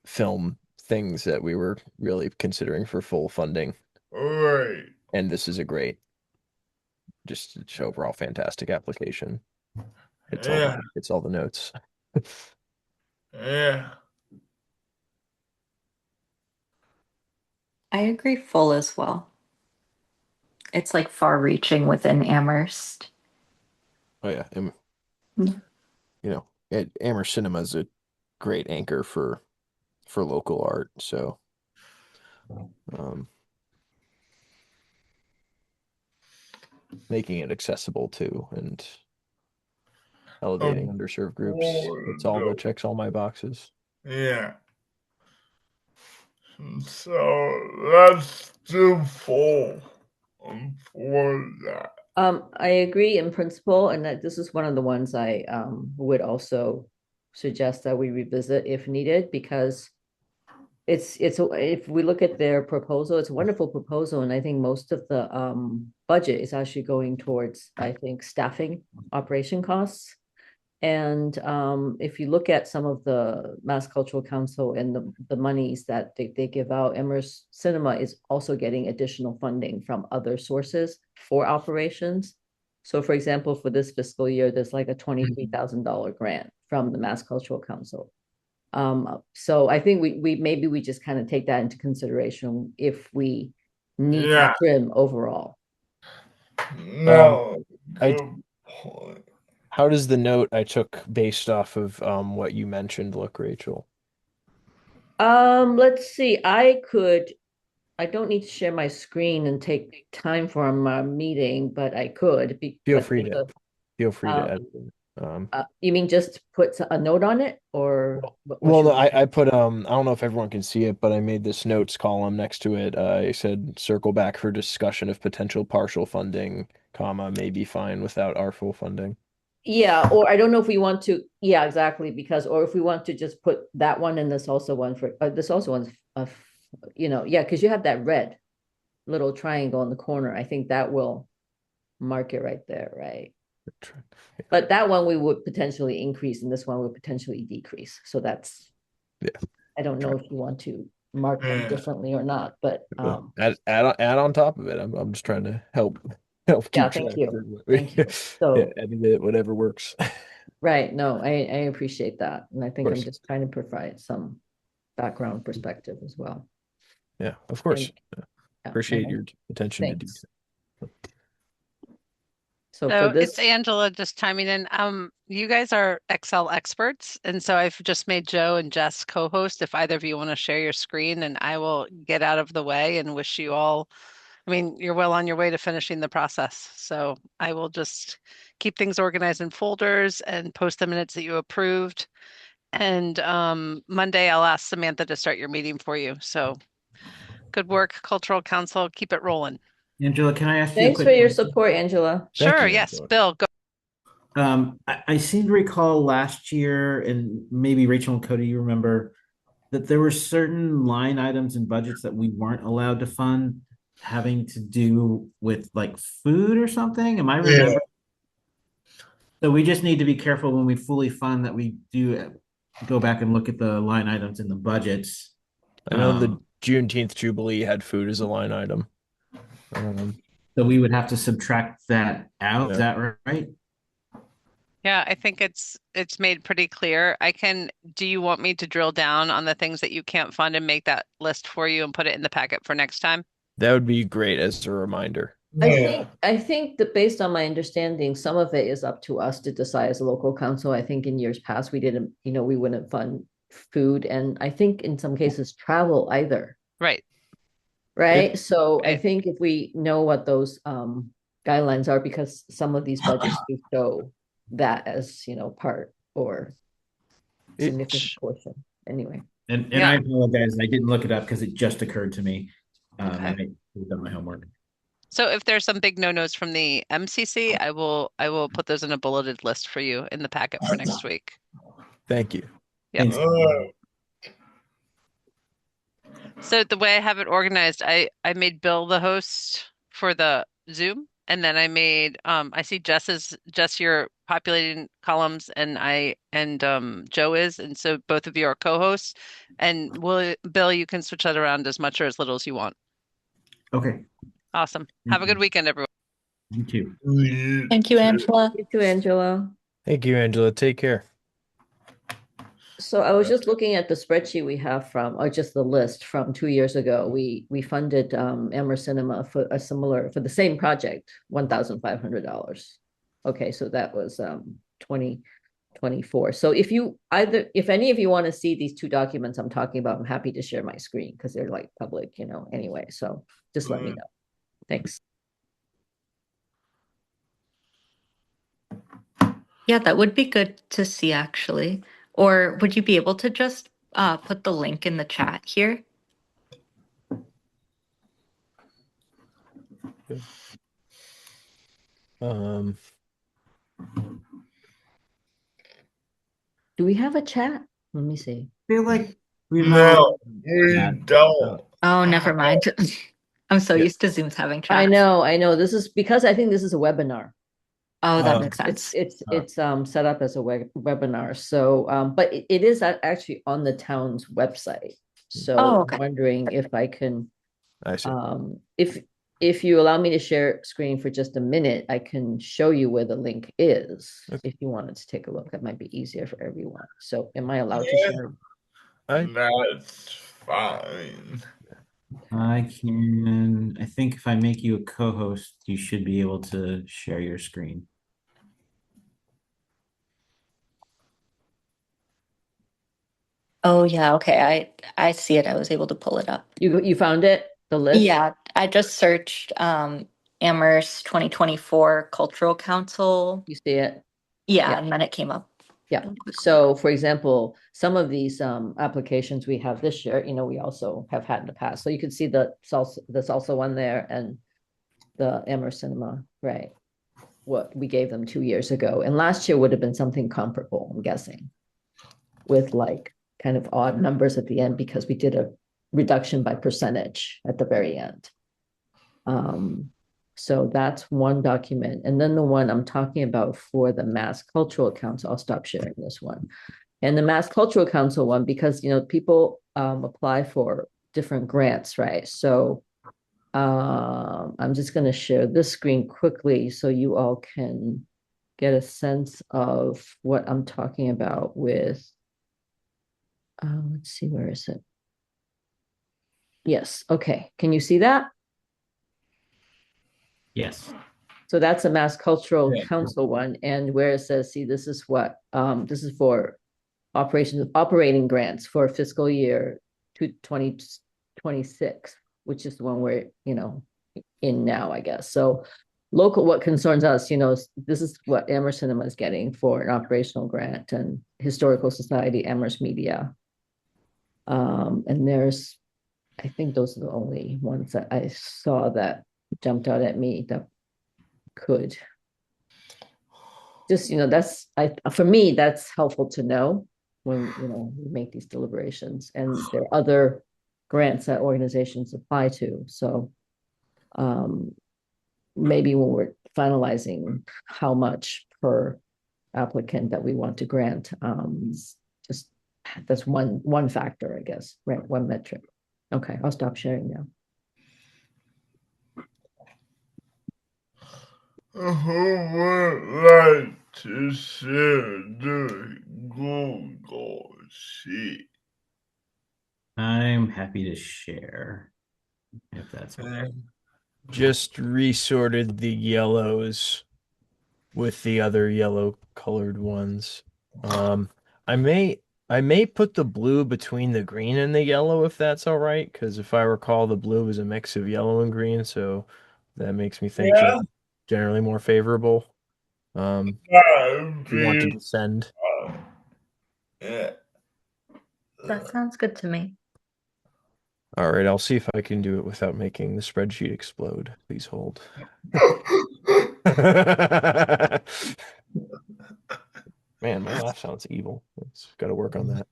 film things that we were really considering for full funding, Right. and this is a great, just overall fantastic application. Yeah. It's all the notes. Yeah. I agree full as well. It's like far reaching within Amherst. Oh yeah, Yeah. Amherst Cinema is a great anchor for local art. So, um, making it accessible too and elevating underserved groups. That checks all my boxes. Yeah. So let's do full for that. I agree in principle, and that this is one of the ones I would also suggest that we revisit if needed, because if we look at their proposal, it's a wonderful proposal, and I think most of the budget is actually going towards, I think, staffing operation costs. And if you look at some of the Mass Cultural Council and the monies that they give out, Emmer's Cinema is also getting additional funding from other sources for operations. So for example, for this fiscal year, there's like a $23,000 grant from the Mass Cultural Council. So I think we maybe we just kind of take that into consideration if we need to Yeah. trim overall. No, I good point. How does the note I took based off of what you mentioned look, Rachel? Let's see. I don't need to share my screen and take time from a meeting, but I could be, Feel but free to um, edit it. you mean just put a note on it, or what Well, should no, I put I don't know if everyone can see it, but I made this notes column next to it. I said circle back for discussion of potential partial funding, comma, may be fine without our full funding. Yeah, or I don't know if we want to, yeah, exactly, because, or if we want to just put that one and this also one for, this also one's, yeah, because you have that red little triangle in the corner. I think that will mark it right there, right? But that one we would potentially increase and this one would potentially decrease. So that's, Yeah. I don't know if you want to mark them Yeah. differently or not, but Add on top of it. I'm just trying to help yeah, keep thank track you. of it. Thank you. Yeah, So, edit it, whatever works. Of right, no, I appreciate that. And I think I'm course. just trying to provide some background perspective as well. Yeah, of course. And, yeah, Appreciate and your attention to thanks. detail. So for So this, it's Angela just chiming in. You guys are Excel experts, and so I've just made Joe and Jess co-host. If either of you want to share your screen, and I will get out of the way and wish you all, I mean, you're well on your way to finishing the process. So I will just keep things organized in folders and post the minutes that you approved. And Monday, I'll ask Samantha to start your meeting for you. So good work, Cultural Council. Keep it rolling. Angela, can I ask you a thanks for quick your question? support, Angela. Thank Sure, you, yes, Angela. Bill, go. I seem to recall last year, and maybe Rachel and Cody, you remember that there were certain line items and budgets that we weren't allowed to fund having to do with like food or something. Am I Yeah. remembering? So we just need to be careful when we fully fund that we do go back and look at the line items in the budgets. I know the Juneteenth Jubilee had food as a line item. So we would have to subtract that out. Is Yeah. that right? Yeah, I think it's made pretty clear. Do you want me to drill down on the things that you can't fund and make that list for you and put it in the packet for next time? That would be great as a reminder. Yeah. I think that based on my understanding, some of it is up to us to decide as a local council. I think in years past, we didn't, we wouldn't fund food, and I think in some cases travel either. Right. Right. So I Right. think if we know what those guidelines are, because some of these budgets do show that as, part or significant portion. Anyway. And Yeah. I apologize. I didn't look it up because it just occurred to me. Okay. I should have done my homework. So if there's some big no-nos from the MCC, I will put those in a bulleted list for you in the packet for next week. Thank you. Yep. Thanks. So the way I have it organized, I made Bill the host for the Zoom, and then I see Jess, you're populating columns, and Joe is, and so both of you are co-hosts. And Bill, you can switch that around as much or as little as you want. Okay. Awesome. Have a good weekend, everyone. You too. Thank you, Angela. You too, Angela. Thank you, Angela. Take care. So I was just looking at the spreadsheet we have from, or just the list from 2 years ago. We funded Amber Cinema for the same project, $1,500. Okay, so that was 2024. So if any of you want to see these two documents I'm talking about, I'm happy to share my screen because they're like public, anyway. So just let me know. Thanks. Yeah, that would be good to see actually. Or would you be able to just put the link in the chat here? Um, Do we have a chat? Let me see. feel like we've No, all we had don't. Oh, never mind. I'm so Yeah. used to Zooms having I chats. know. This is because I think this is a webinar. Oh, that Um, makes sense. It's set up as a webinar. So, but it is actually on the town's website. So Oh, I'm okay. wondering if I can, I see. if you allow me to share screen for just a minute, I can show you where the link is. Okay. If you wanted to take a look, that might be easier for everyone. So am I allowed to Yeah. share? That's fine. I think if I make you a co-host, you should be able to share your screen. Oh, yeah. Okay. I see it. I was able to pull it up. You found it, the list? Yeah, I just searched Amherst 2024 Cultural Council. You see it? Yeah, Yeah. and then it came up. Yeah. So for example, some of these applications we have this year, we also have had in the past. So you can see the salsa one there and the Amherst Cinema, right? What we gave them 2 years ago. And last year would have been something comparable, I'm guessing, with like kind of odd numbers at the end because we did a reduction by percentage at the very end. So that's one document. And then the one I'm talking about for the Mass Cultural Council, I'll stop sharing this one. And the Mass Cultural Council one, because people apply for different grants, right? So I'm just going to share this screen quickly so you all can get a sense of what I'm talking about with, let's see, where is it? Yes, okay. Can you see that? Yes. So that's a Mass Cultural Yeah. Council one. And where it says, see, this is what, this is for operating grants for fiscal year 2026, which is the one we're, in now, I guess. So local, what concerns us, this is what Amherst Cinema is getting for an operational grant and Historical Society, Amherst Media. And there's, I think those are the only ones that I saw that jumped out at me that could just, for me, that's helpful to know when, we make these deliberations. And there are other grants that organizations apply to. So maybe when we're finalizing how much per applicant that we want to grant, just that's one factor, I guess, right? One metric. Okay, I'll stop sharing now. Who would like to share the Google Sheet? I'm happy to share if that's okay. Just resorted the yellows with the other yellow colored ones. I may put the blue between the green and the yellow if that's all right, because if I recall, the blue is a mix of yellow and green, so that makes me think Yeah, yellow generally more favorable. Um, that would if you want to be descend. yeah. That sounds good to me. All right, I'll see if I can do it without making the spreadsheet explode. Please hold. Man, my laugh sounds evil. It's got to work on that.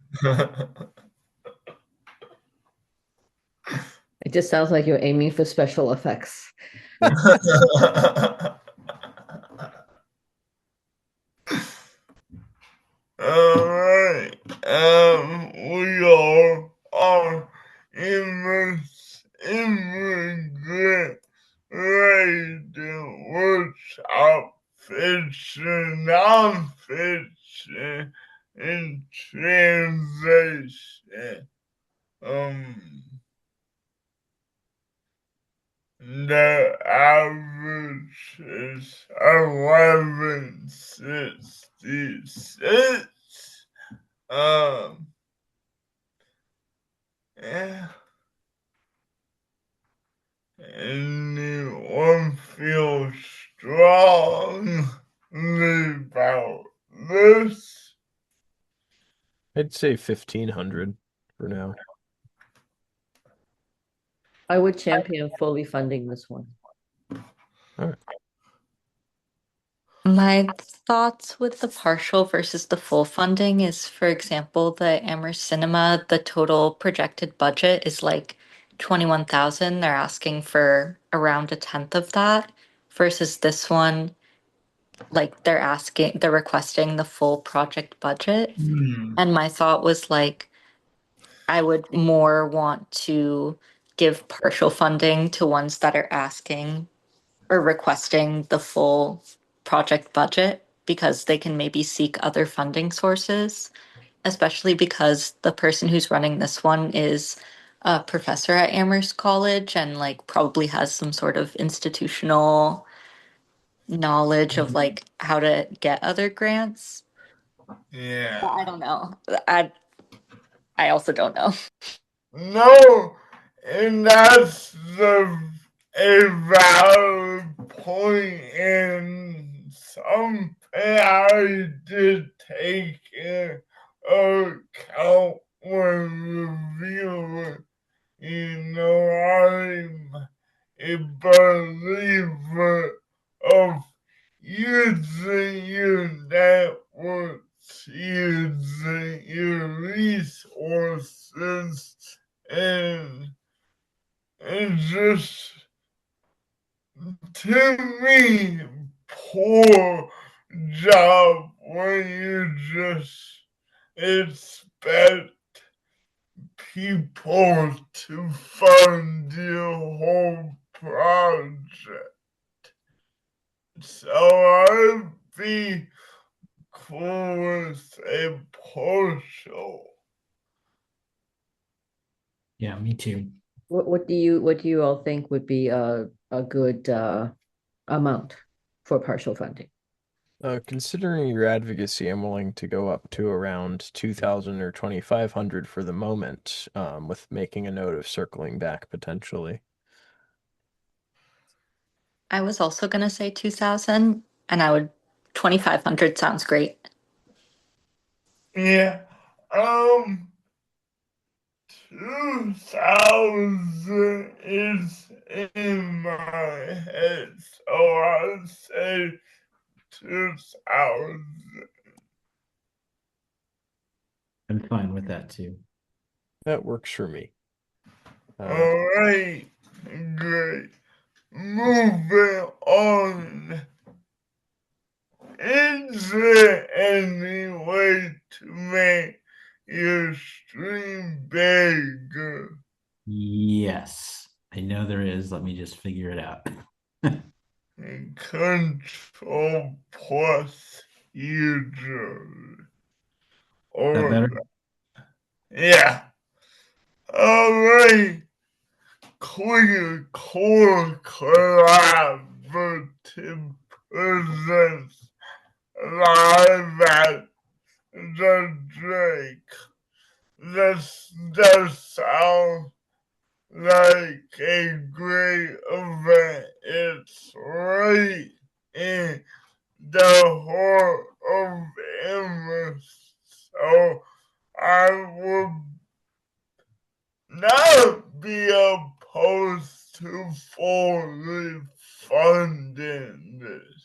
It just sounds like you're aiming for special effects. All right. We are immigrant radio workshop fiction, nonfiction, and translation. Um, the average is 1166. Um, yeah. Anyone feel strongly about this? I'd say 1500 for now. I would champion fully funding this one. All right. My thoughts with the partial versus the full funding is, for example, the Amherst Cinema, the total projected budget is like 21,000. They're asking for around a tenth of that versus this one, like they're requesting the full project budget. And my thought was like, I would more want to give partial funding to ones that are asking or requesting the full project budget because they can maybe seek other funding sources, especially because the person who's running this one is a professor at Amherst College and like probably has some sort of institutional knowledge of like how to get other grants. Yeah. But I don't know. I also don't know. No, and that's a valid point, and something I did take into account when reviewing. I'm a believer of using your networks, using your resources, and just to me, poor job when you just expect people to fund your whole project. So I'd be cool with a partial. Yeah, me too. What do you all think would be a good amount for partial funding? Considering your advocacy, I'm willing to go up to around 2,000 or 2,500 for the moment, with making a note of circling back potentially. I was also gonna say 2,000 and I would 2,500 sounds great. Yeah. 2000 is in my head, so I'd say 2000. I'm fine with that too. That works for me. Alright, great. Moving on. Is there any way to make your stream bigger? Yes, I know there is. Let me just figure it out. And Control plus user. That Or better? yeah. Alright. Clear core collaborative presence live at the Drake. This does sound like a great event. It's right in the heart of Amherst. So I would not be opposed to fully funding this.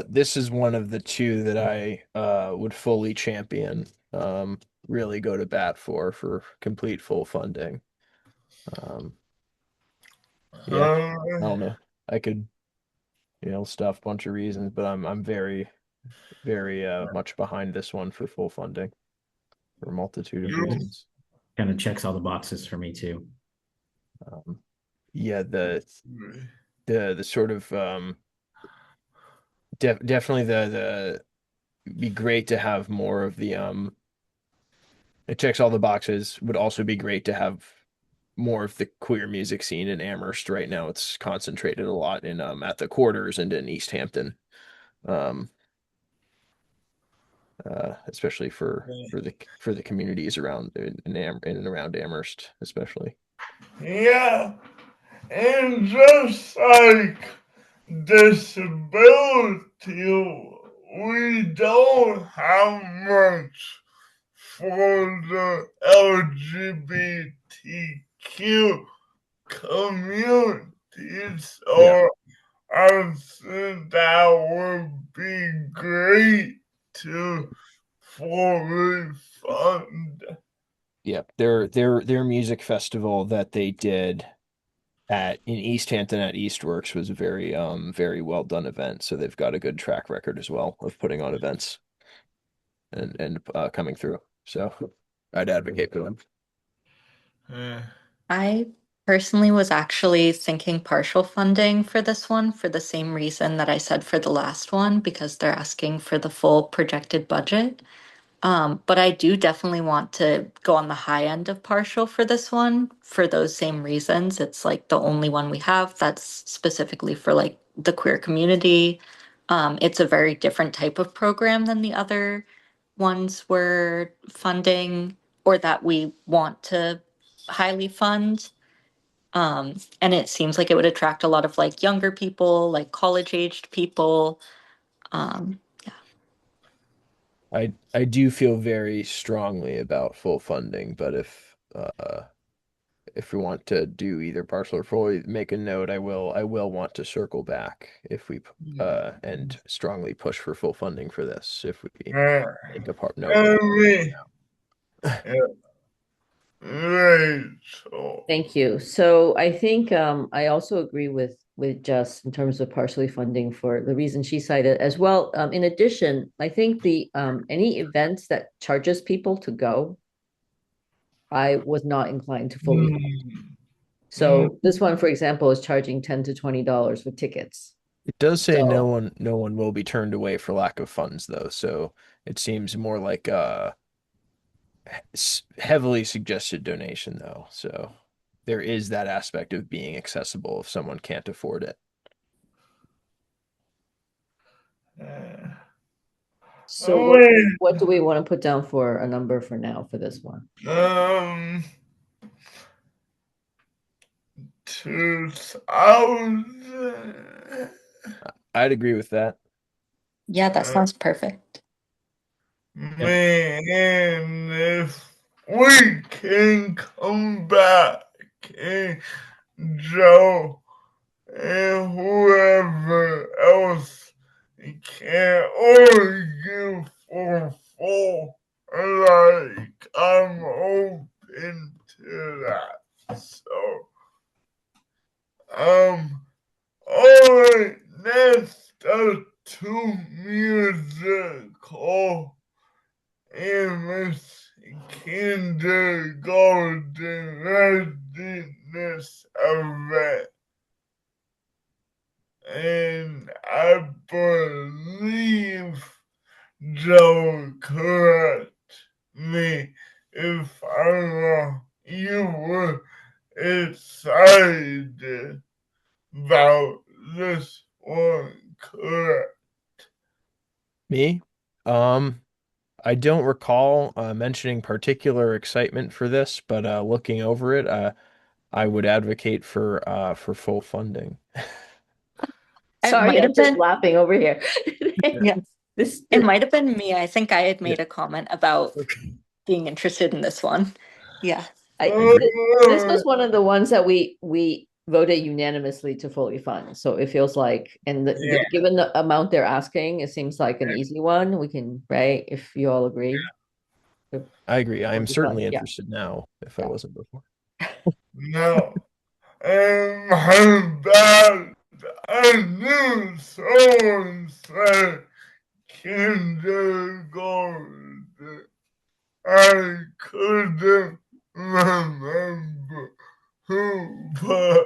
This is one of the two that I would fully champion. Really go to bat for complete full funding. Um, yeah, I don't know. I could, stuff a bunch of reasons, but I'm very, very much behind this one for full funding for a multitude of You, reasons. Kind of checks all the boxes for me too. Yeah, the sort of definitely the be great to have more of the it checks all the boxes. Would also be great to have more of the queer music scene in Amherst right now. It's concentrated a lot in at the quarters and in East Hampton. Um especially for the communities around in and around Amherst, especially. yeah, and just like disability, we don't have much for the LGBTQ community. Yeah. So I think that would be great to fully fund. Yep, their music festival that they did at in East Hampton at Eastworks was a very well done event. So they've got a good track record as well of putting on events and coming through. So I'd advocate for them. Uh, I personally was actually thinking partial funding for this one for the same reason that I said for the last one, because they're asking for the full projected budget. But I do definitely want to go on the high end of partial for this one for those same reasons. It's like the only one we have that's specifically for like the queer community. It's a very different type of program than the other ones we're funding or that we want to highly fund. And it seems like it would attract a lot of like younger people, like college aged people. Yeah. I do feel very strongly about full funding, but if we want to do either partial or fully, make a note. I will want to circle back if we and strongly push for full funding for this if we uh, make a part note of I it. mean, yeah, right. So, Thank you. So I think I also agree with Jess in terms of partially funding for the reason she cited as well. In addition, I think the any events that charges people to go, I was not inclined to fully fund. mm, mm, So this one, for example, is charging $10 to $20 for tickets. It does say So no one will be turned away for lack of funds though, so it seems more like heavily suggested donation though. So there is that aspect of being accessible if someone can't afford it. uh, so wait, what do we want to put down for a number for now for this one? 2000. I'd agree with that. Yeah, that sounds perfect. Yep. Man, if we can come back and Joe and whoever else can argue for full, like I'm open to that. So, alright, next up to musical. Amos kindergarten readiness event. And I believe Joe correct me if I'm wrong. You were excited about this one, correct? Me? Um, I don't recall mentioning particular excitement for this, but looking over it, I would advocate for full funding. It Sorry, might I'm have just been, laughing over here. yeah, This, it might have been me. I think I had Yeah. made a comment about being interested in this one. Yeah. this was one of the ones that we voted unanimously to fully fund. So it feels like, and Yeah. given the amount they're asking, it seems like an easy one. We can, right? If you all agree, I agree. I am fully fund. certainly Yeah, interested now if I yeah. wasn't before. No. And my bad. I knew someone said kindergarten. I couldn't remember who, but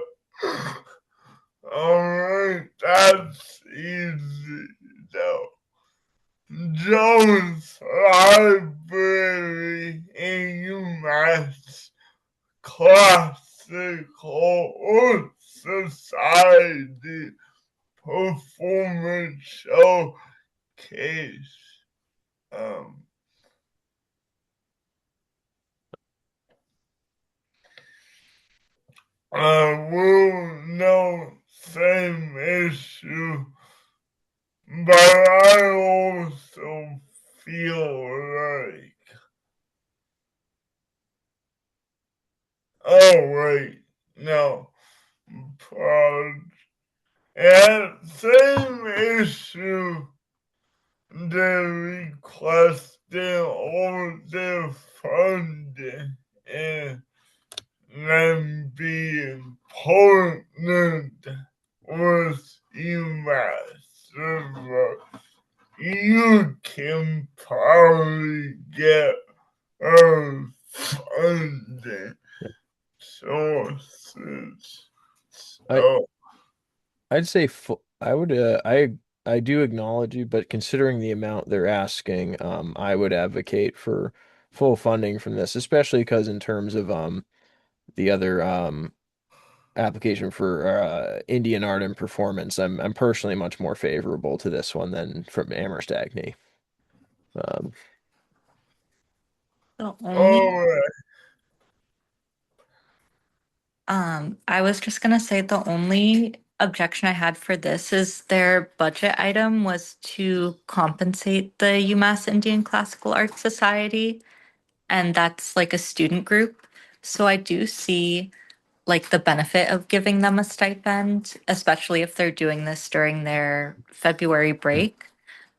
alright, that's easy though. Jones Library in UMass Classical or Society Performance Showcase. Um, will no same issue, but I also feel like, oh wait, no, proud Yeah, same issue. They requested all the funding and then being partnered with UMass. So you can probably get funding sources. I So I'd say I would I do acknowledge you, but considering the amount they're asking, I would advocate for full funding from this, especially because in terms of the other application for Indian art and performance, I'm personally much more favorable to this one than from Amherst Agni. Um, The only alright. I was just gonna say the only objection I had for this is their budget item was to compensate the UMass Indian Classical Arts Society, and that's like a student group. So I do see like the benefit of giving them a stipend, especially if they're doing this during their February break.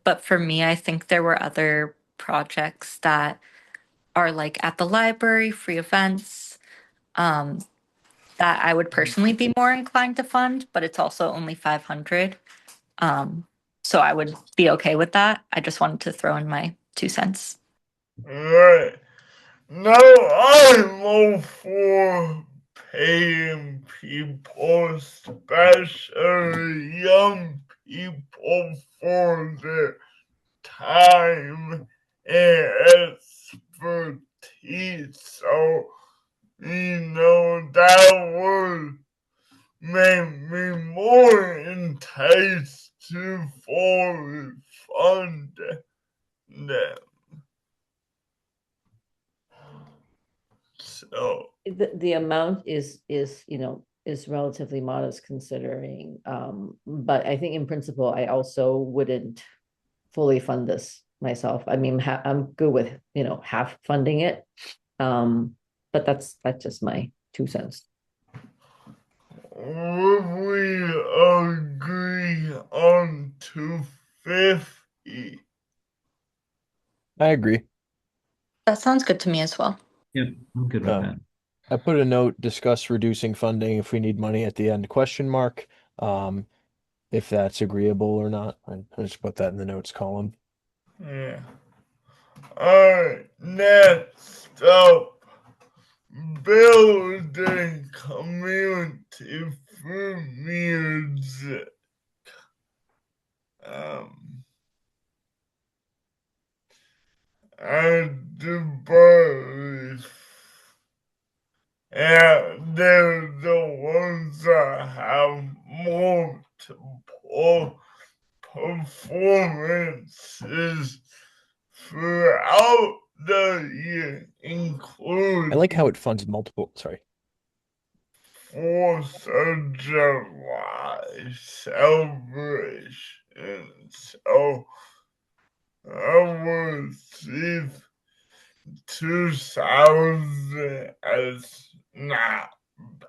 But for me, I think there were other projects that are like at the library, free events, um, that I would personally be more inclined to fund, but it's also only 500. Um, so I would be okay with that. I just wanted to throw in my 2 cents. Right. No, I'm all for paying people, especially young people, for their time and expertise. So, that would make me more enticed to fully fund them. So, The amount is is relatively modest considering, but I think in principle I also wouldn't fully fund this myself. I mean, I'm good with half funding it, but that's just my 2 cents. would we agree on 250? I agree. That sounds good to me as well. Yep, I'm good with that. I put a note, discuss reducing funding if we need money at the end, question mark. Um, if that's agreeable or not. I just put that in the notes column. Yeah. Alright, next up, building community food music. Um, I do believe, yeah, they're the ones that have multiple performances throughout the year, I like how including it funds multiple. Sorry. 4th of July celebrations. So I would see 2000 as not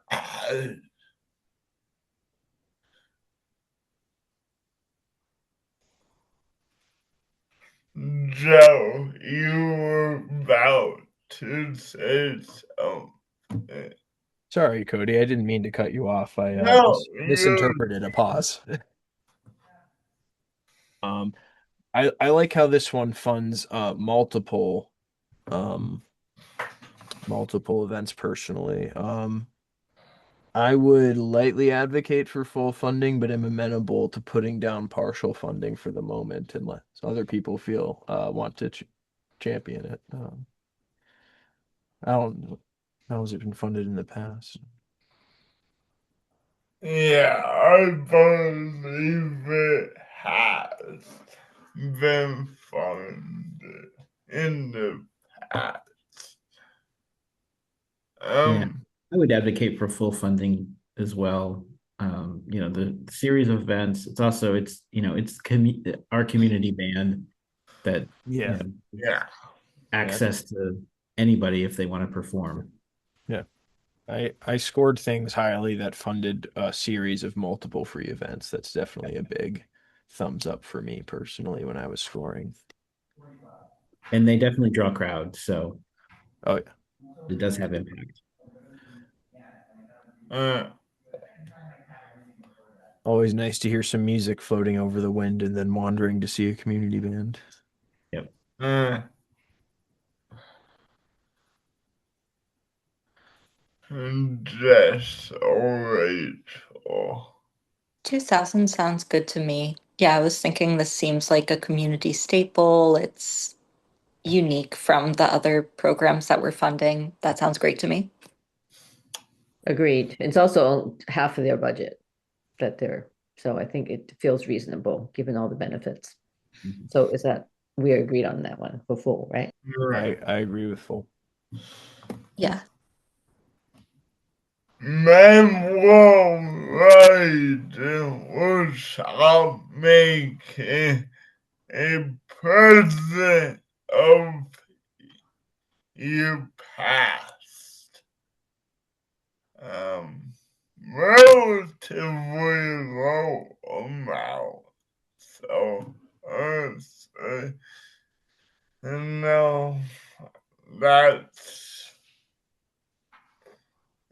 bad. Joe, you were about to say something. Sorry, Cody. I didn't mean to cut you off. I No, you. misinterpreted a pause. Um, I like how this one funds um multiple events personally. I would lightly advocate for full funding, but am amenable to putting down partial funding for the moment unless other people feel want to champion it. I don't know. How has it been funded in the past? Yeah, I believe it has been funded in the past. Yeah, Um, I would advocate for full funding as well. The series of events. It's also our community band that Yeah. yeah, Yeah. access to anybody if they want to perform. Yeah. I scored things highly that funded a series of multiple free events. That's definitely a big thumbs up for me personally when I was scoring. And they definitely draw crowds, so Oh yeah. it does have impact. Uh, Always nice to hear some music floating over the wind and then wandering to see a community band. Yep. uh, that's alright. Oh, 2000 sounds good to me. Yeah, I was thinking this seems like a community staple. It's unique from the other programs that we're funding. That sounds great to me. Agreed. It's also half of their budget that they're, so I think it feels reasonable, given all the benefits. Mhm. So is that, we agreed on that one for full, right? right. I agree with full. Yeah. Manuel Wright was making a present of your past. Um, Relatively low amount. So, honestly, no, that's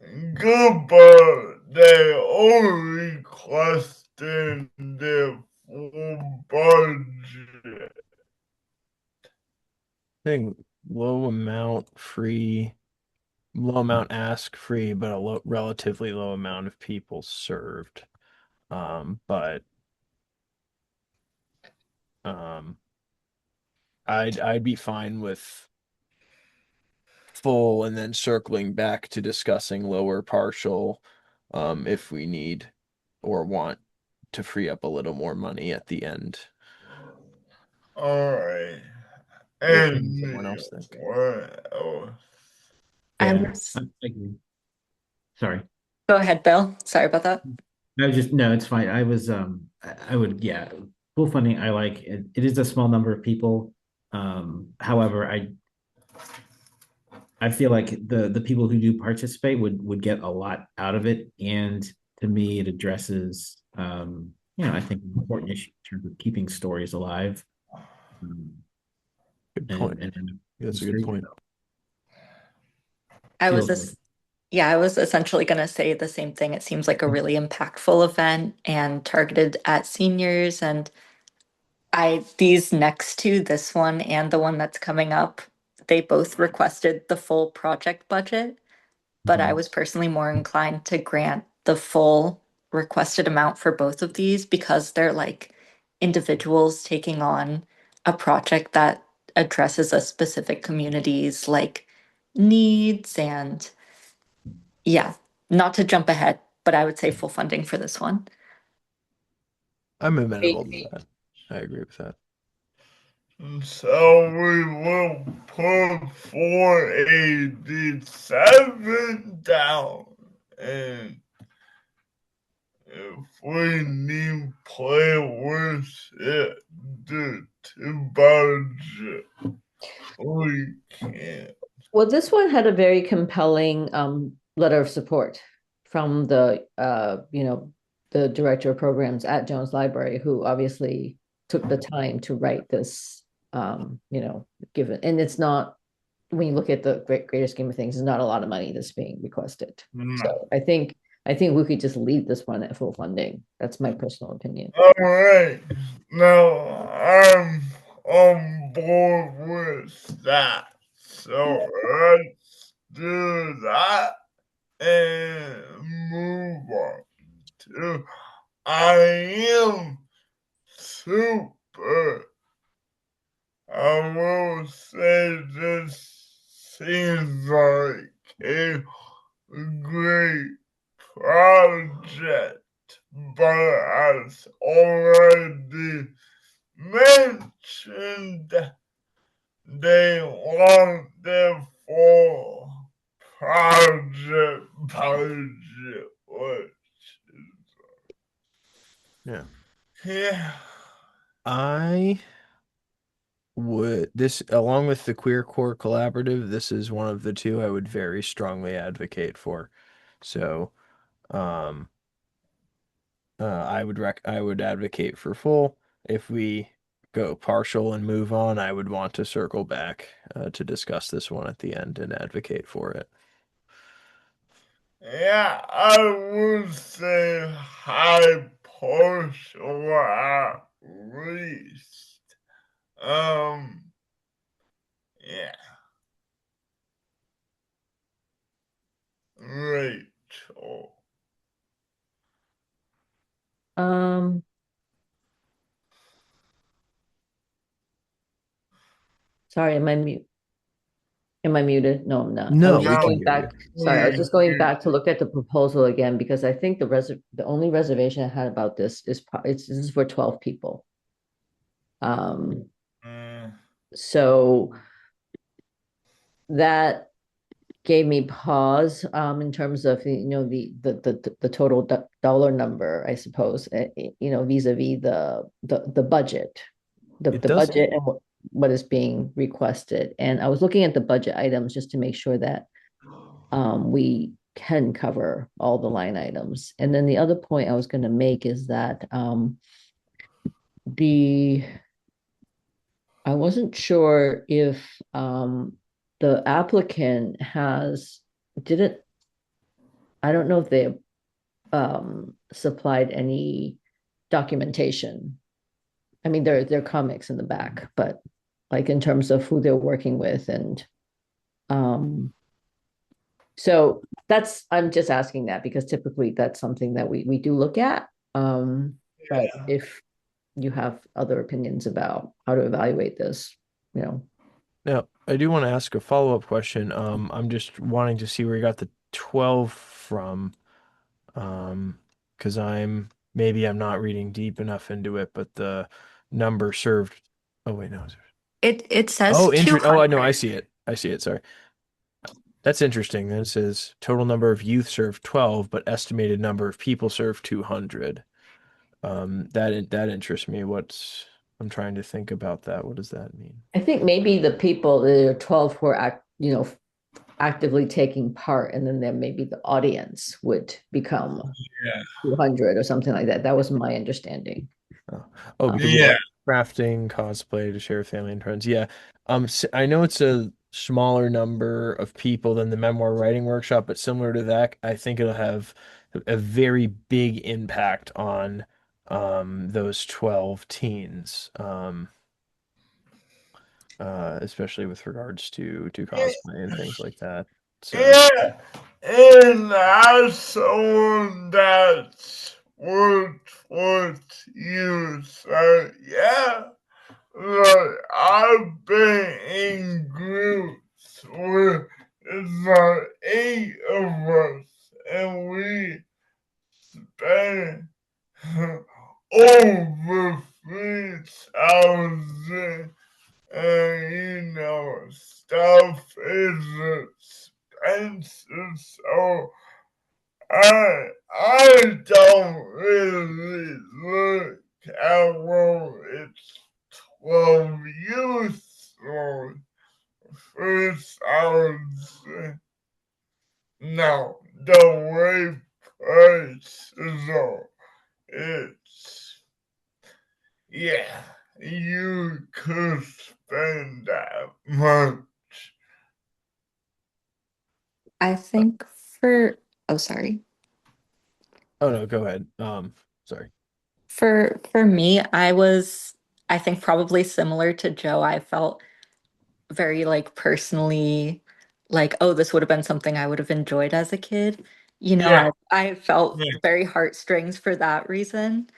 good, but they only requested the full budget. I think low amount ask free, but a relatively low amount of people served. But um, I'd be fine with full and then circling back to discussing lower partial, if we need or want to free up a little more money at the end. Alright. What does And everyone else think? what else? I Yeah. was, I agree. Sorry. go ahead, Bill. Sorry about that. I was just no, it's fine. I was I would yeah, full funding I like it, it is a small number of people. However, I feel like the people who do participate would get a lot out of it. And to me it addresses I think an important issue in terms of keeping stories alive. Um, Good point. and That's a good street point. I was feels like this, yeah, I was essentially going to say the same thing. It seems like a really impactful event and targeted at seniors. And these next two, this one and the one that's coming up, they both requested the full project budget, but I Mhm. was personally more inclined to grant the full requested amount for both of these because they're like individuals taking on a project that addresses a specific community's like needs. And yeah, not to jump ahead, but I would say full funding for this one. I'm amenable to that. I agree with that. So we will put 487 down, and if we need play with it to budget, we can. Well, this one had a very compelling letter of support from the director of programs at Jones Library, who obviously took the time to write this, given, and it's not, when you look at the greater scheme of things, it's not a lot of money that's being requested. No. So I think we could just leave this one at full funding. That's my personal opinion. All right. Now I'm on board with that. So let's do that and move on to I am super. I will say this seems like a great project, but as already mentioned, they want their full project budget, which Yeah. yeah. I would this along with the Queer Core Collaborative, this is one of the two I would very strongly advocate for. So, um, I would advocate for full. If we go partial and move on, I would want to circle back to discuss this one at the end and advocate for it. Yeah, I would say high partial at least. Um, yeah, Rachel. Um, sorry, am I mute? Am I muted? No, I'm not. I No, was we just No, can going hear you. back. Sorry, I was just going back to look at the proposal again because I think the only reservation I had about this is this is for 12 people. Um, mm, so that gave me pause in terms of the total dollar number, I suppose, vis-a-vis the budget, It the does. budget and what is being requested. And I was looking at the budget items just to make sure that we can cover all the line items. And then the other point I was going to make is that the I wasn't sure if the applicant has didn't I don't know if they supplied any documentation. I mean, there are comics in the back, but like in terms of who they're working with and um so that's I'm just asking that because typically that's something that we do look at. But yeah. if you have other opinions about how to evaluate this, you know. Now, I do want to ask a follow-up question. I'm just wanting to see where you got the 12 from. Because maybe I'm not reading deep enough into it, but the number served. Oh wait, no. It says Oh, Oh, I know. I 200. see it. I see it. Sorry. That's interesting. Then it says total number of youth served 12, but estimated number of people served 200. That interests me. I'm trying to think about that. What does that mean? I think maybe the people, there are 12 who are actively taking part, and then there maybe the audience would become Yeah. 200 or something like that. That was my understanding. Oh, oh, because Yeah. crafting, cosplay to share with family and friends. Yeah. I know it's a smaller number of people than the memoir writing workshop, but similar to that, I think it'll have a very big impact on those 12 teens. Especially with regards to cosplay and things like that. So, Yeah. And as someone that's worked with you, so yeah. Look, I've been in groups where it's like 8 of us, and we spend over 3,000, and stuff is expensive, so I don't really look at well, it's 12 youth or 3,000. No, the way prices are, it's, yeah, you could spend that much. I think for, oh, sorry. oh no, go ahead. Sorry. For me, I think probably similar to Joe. I felt very like personally like, oh, this would have been something I would have enjoyed as a kid. Yeah, I felt yeah, very heartstrings for that reason.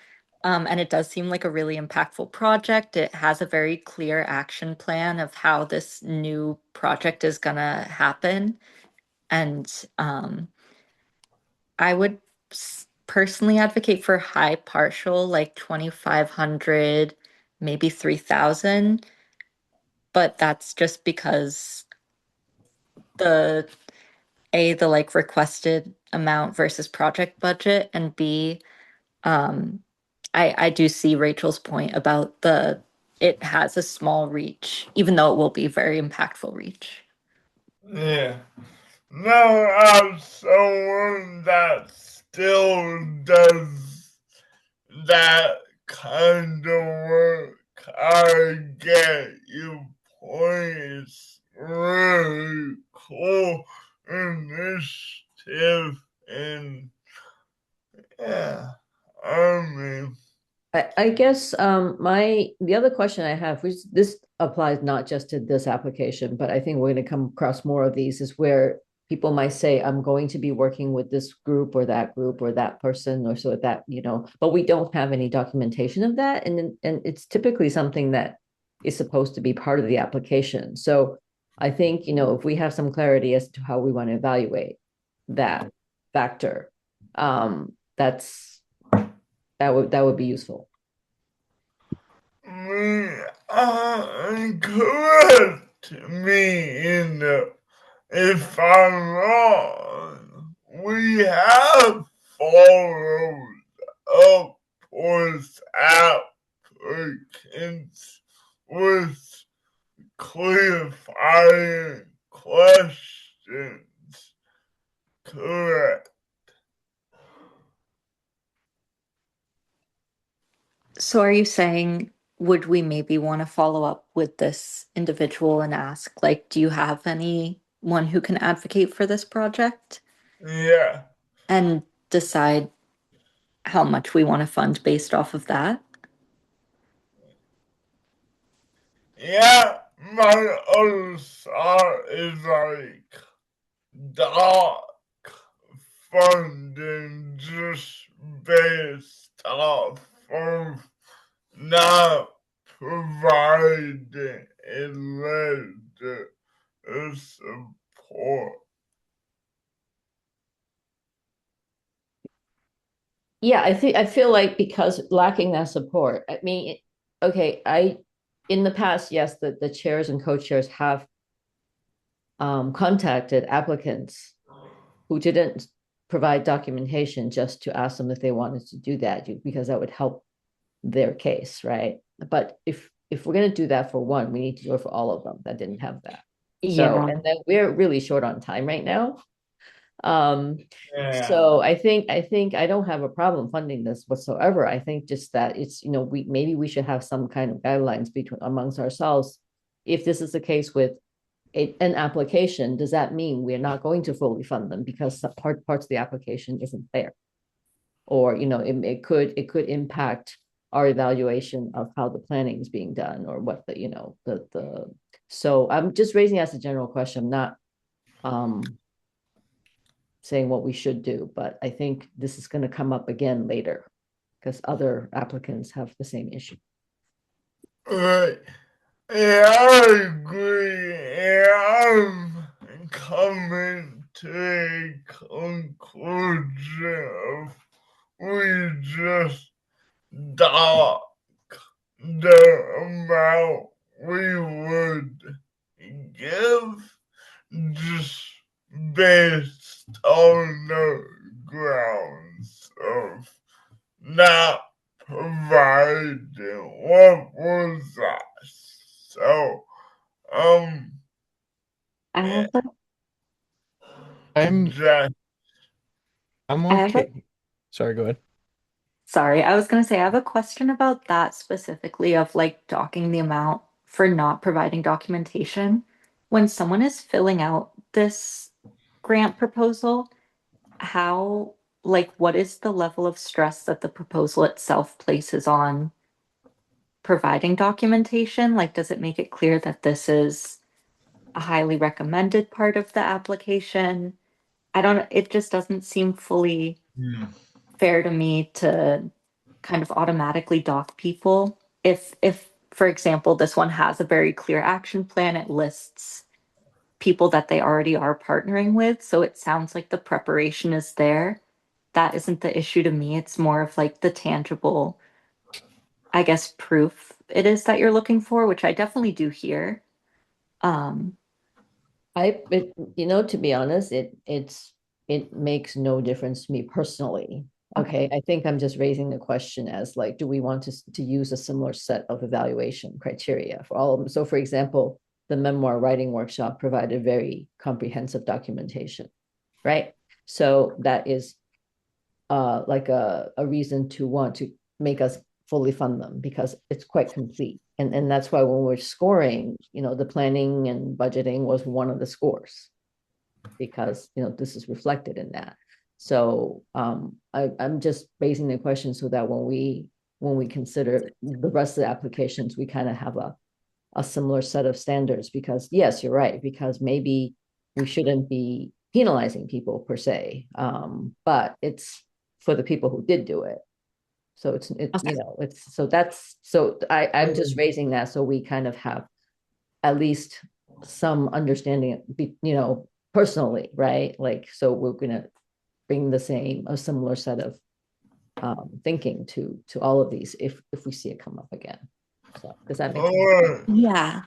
And it does seem like a really impactful project. It has a very clear action plan of how this new project is gonna happen. And I would personally advocate for high partial, like 2,500, maybe 3,000. But that's just because the the like requested amount versus project budget, and B, um, I do see Rachel's point about it has a small reach, even though it will be very impactful reach. yeah. now as someone that still does that kind of work, I get your point. It's really cool initiative, and yeah, I mean, I guess the other question I have, which this applies not just to this application, but I think we're going to come across more of these, is where people might say, I'm going to be working with this group or that person or so that, but we don't have any documentation of that. And it's typically something that is supposed to be part of the application. So I think, if we have some clarity as to how we want to evaluate that factor, that's that would be useful. Correct me if I'm wrong. We have followed up with applicants with clarifying questions. Correct. So are you saying, would we maybe want to follow up with this individual and ask, like, do you have anyone who can advocate for this project? Yeah. And decide how much we want to fund based off of that? Yeah, my other thought is like dark funding just based off of not providing a letter of support. Yeah, I feel like because lacking that support, I mean, okay, in the past, yes, the chairs and co-chairs have contacted applicants who didn't provide documentation just to ask them if they wanted to do that, because that would help their case, right? But if we're going to do that for one, we need to do it for all of them that didn't have that. So, Yeah. and then we're really short on time right now. Yeah. So I think I don't have a problem funding this whatsoever. I think just that it's, we should have some kind of guidelines between amongst ourselves. If this is the case with an application, does that mean we're not going to fully fund them because some parts of the application isn't there? Or, it could impact our evaluation of how the planning is being done, or what so I'm just raising as a general question, not saying what we should do, but I think this is going to come up again later because other applicants have the same issue. Right. Yeah, I agree. Yeah, I'm coming to a conclusion of we just dock the amount we would give just based on the grounds of not providing what was asked. So, I yeah, have a, I'm just, I'm I have a, okay. Sorry, go ahead. sorry, I was gonna say I have a question about that specifically of like docking the amount for not providing documentation. When someone is filling out this grant proposal, how, like, what is the level of stress that the proposal itself places on providing documentation? Like, does it make it clear that this is a highly recommended part of the application? I don't, it just doesn't seem fully fair to me to kind of automatically dock people. If, for example, this one has a very clear action plan, it lists people that they already are partnering with. So it sounds like the preparation is there. That isn't the issue to me. It's more of like the tangible, I guess, proof it is that you're looking for, which I definitely do here. Um, To be honest, it makes no difference to me personally. Okay, I think I'm just raising the question as like, do we want to use a similar set of evaluation criteria for all of them? So, for example, the memoir writing workshop provided very comprehensive documentation, right? So that is like a reason to want to make us fully fund them because it's quite complete. And that's why when we're scoring, the planning and budgeting was one of the scores because this is reflected in that. So I'm just raising the question so that when we consider the rest of the applications, we kind of have a similar set of standards because yes, you're right, because maybe we shouldn't be penalizing people per se, but it's for the people who did do it. So Okay. it's I'm just raising that so we kind of have at least some understanding, personally, right? Like, so we're gonna bring a similar set of thinking to all of these if we see it come up again. So does that make sense? Alright, Yeah.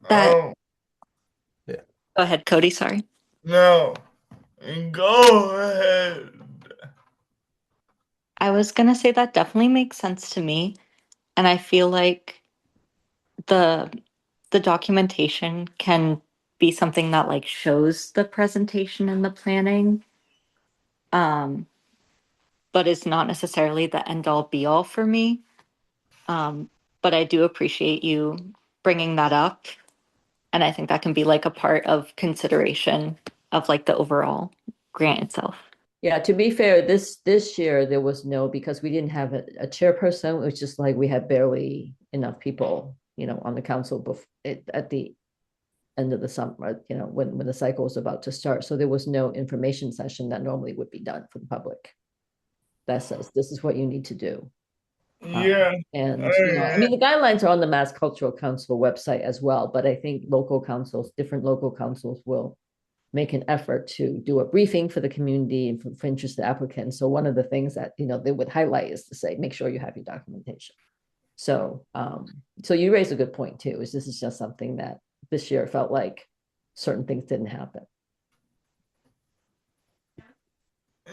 That um, Oh, Go ahead, Cody, sorry. no, go ahead. I was gonna say that definitely makes sense to me. And I feel like the the documentation can be something that like shows the presentation and the planning, um, but is not necessarily the end all be all for me. Um, but I do appreciate you bringing that up. And I think that can be like a part of consideration of like the overall grant itself. Yeah, to be fair, this year there was no, because we didn't have a chairperson. It was just like we had barely enough people, on the council at the end of the summer, when the cycle was about to start. So there was no information session that normally would be done for the public that says this is what you need to do. Yeah, And I mean, the guidelines are on the Mass Cultural Council website as well, but I think different local councils will make an effort to do a briefing for the community and for interested applicants. So one of the things that they would highlight is to say, make sure you have your documentation. So so you raise a good point too, is this is just something that this year felt like certain things didn't happen.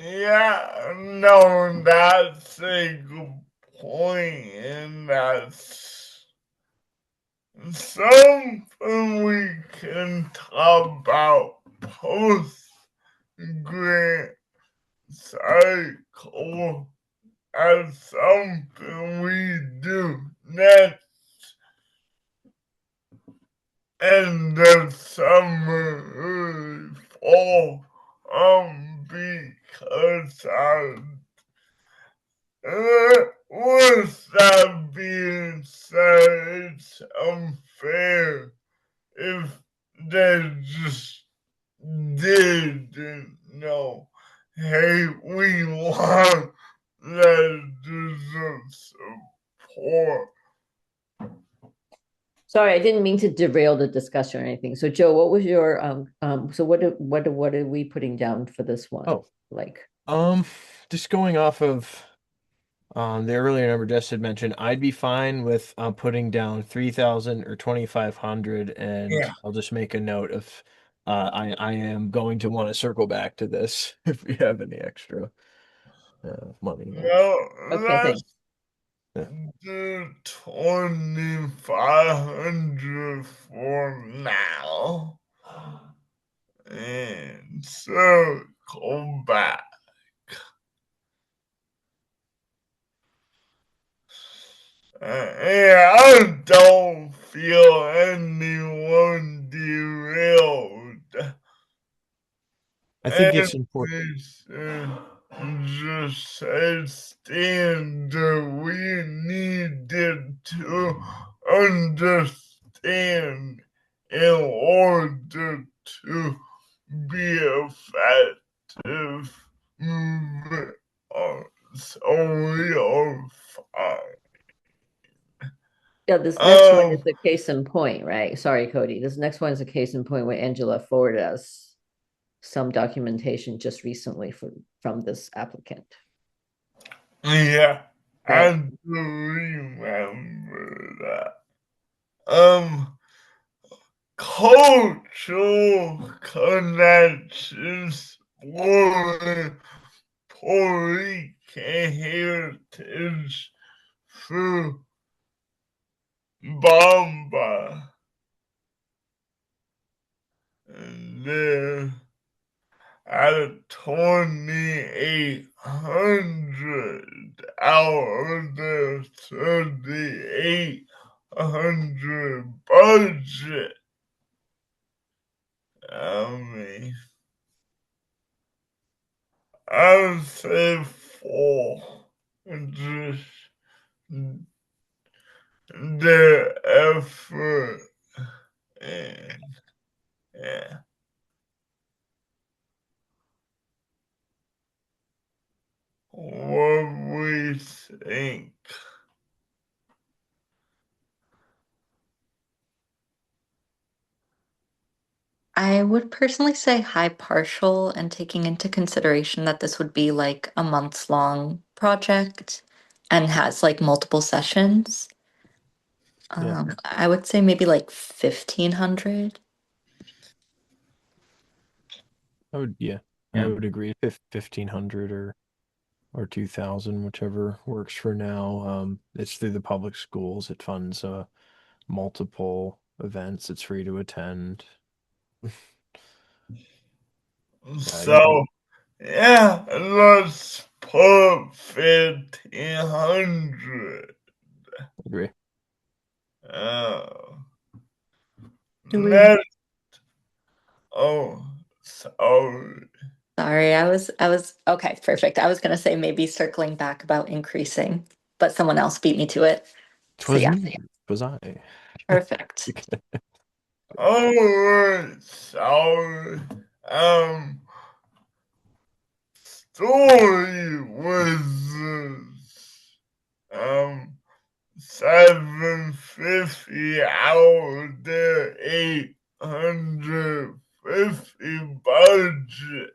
yeah, no, that's a good point, and that's something we can talk about post grant cycle as something we do next in the summer or fall, because with that being said, it's unfair if they just didn't know. Hey, we want that support. Sorry, I didn't mean to derail the discussion or anything. So Joe, what was your so what are we putting down for this one? Oh. Like Just going off of the earlier number Jess had mentioned, I'd be fine with putting down 3,000 or 2,500, and Yeah. I'll just make a note of I am going to want to circle back to this if we have any extra money. No, okay, thanks. let's do 2,500 for now. And circle back. Yeah, I don't feel anyone derailed. I think it's important. Just said standard we needed to understand in order to be effective moving on. So we are fine. Yeah, this next one is the case in point, right? Sorry, Cody. This next one is a case in point where Angela forwarded us some documentation just recently from this applicant. Yeah, Right. I do remember that. Cultural connections for Puerto Rican heritage through Bomba. And then at 2,800 out of the 3,800 budget. I mean, I would say 4. And just the effort and yeah. What we think. I would personally say high partial and taking into consideration that this would be like a months long project and has like multiple sessions. Yeah. I would say maybe like 1,500. I Yeah. would agree. 1,500 or 2,000, whichever works for now. It's through the public schools. It funds multiple events. It's free to attend. So yeah, let's put 1,500. Agree. Do we? Next, oh, sorry. Sorry, I was okay, perfect. I was gonna say maybe circling back about increasing, but someone else beat me to it. So Twas yeah, me. Twas I. perfect. Alright, sorry. Um, Story Wizards. 750 out of their 850 budget.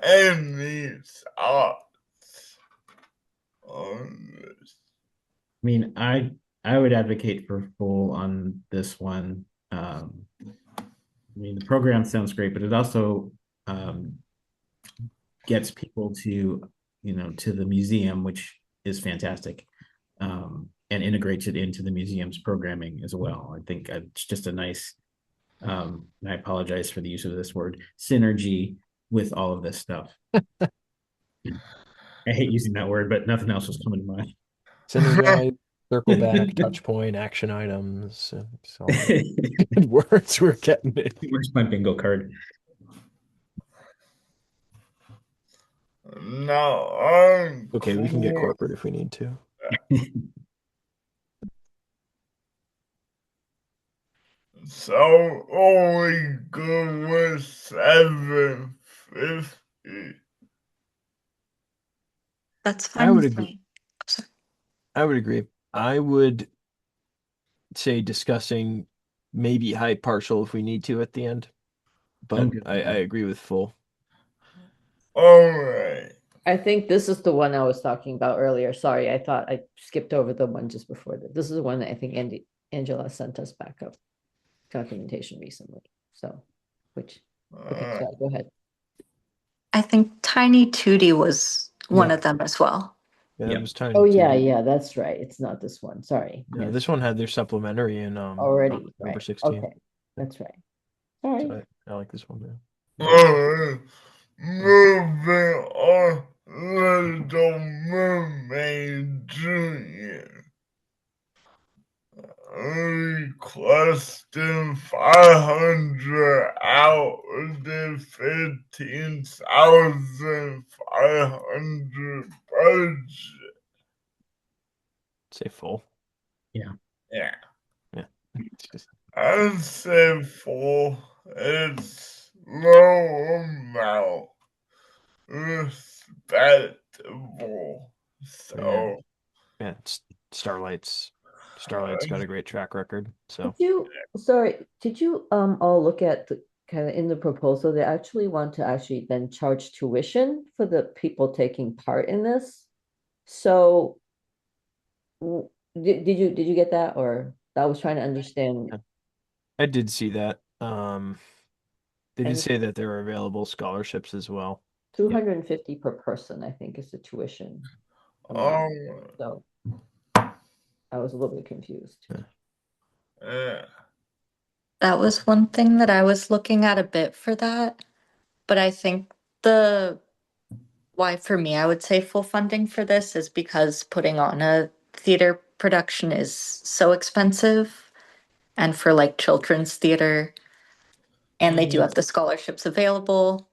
Any thoughts on this? I mean, I would advocate for full on this one. I mean, the program sounds great, but it also um, gets people to, to the museum, which is fantastic, and integrates it into the museum's programming as well. I think it's just a nice, and I apologize for the use of this word, synergy with all of this stuff. I hate using that word, but nothing else was coming to mind. Synergize, circle back, touch point, action items. It's all good words we're getting it. Where's my bingo card? No, I'm Okay, we can get cool. corporate if we need to. So only good with 750. That's I fine would with agree. me. Sorry. I would agree. I would say discussing maybe high partial if we need to at the end, I'm but good. I agree with full. Alright. I think this is the one I was talking about earlier. Sorry, I thought I skipped over the one just before that. This is the one that I think Angela sent us back up documentation recently. So, okay, sorry, go ahead. I think Tiny Tootie was one Yeah. of them as well. Yeah, Yeah. it was tiny Oh too. yeah, that's right. It's not this one. Sorry. Yeah, Yes. this one had their supplementary in Already, October right. 16th. Okay, that's right. All right. So I like this one, man. Alright. Moving on. Little Mermaid Jr. Requesting 500 out of the 15,500 budget. Say full. Yeah. Yeah. Yeah. It's just- I'd say 4. It's low amount. Respectable. So, yeah, Starlight's got a great track record. So Did you all look at the kind of in the proposal, they actually want to actually then charge tuition for the people taking part in this? So did you get that, or I was trying to understand? I did see that. They did And say that there are available scholarships as well. 250 per person, I think, is the tuition amount. um, So I was a little bit confused. Yeah. That was one thing that I was looking at a bit for that, but I think the why for me I would say full funding for this is because putting on a theater production is so expensive, and for like children's theater, and they do have the scholarships available,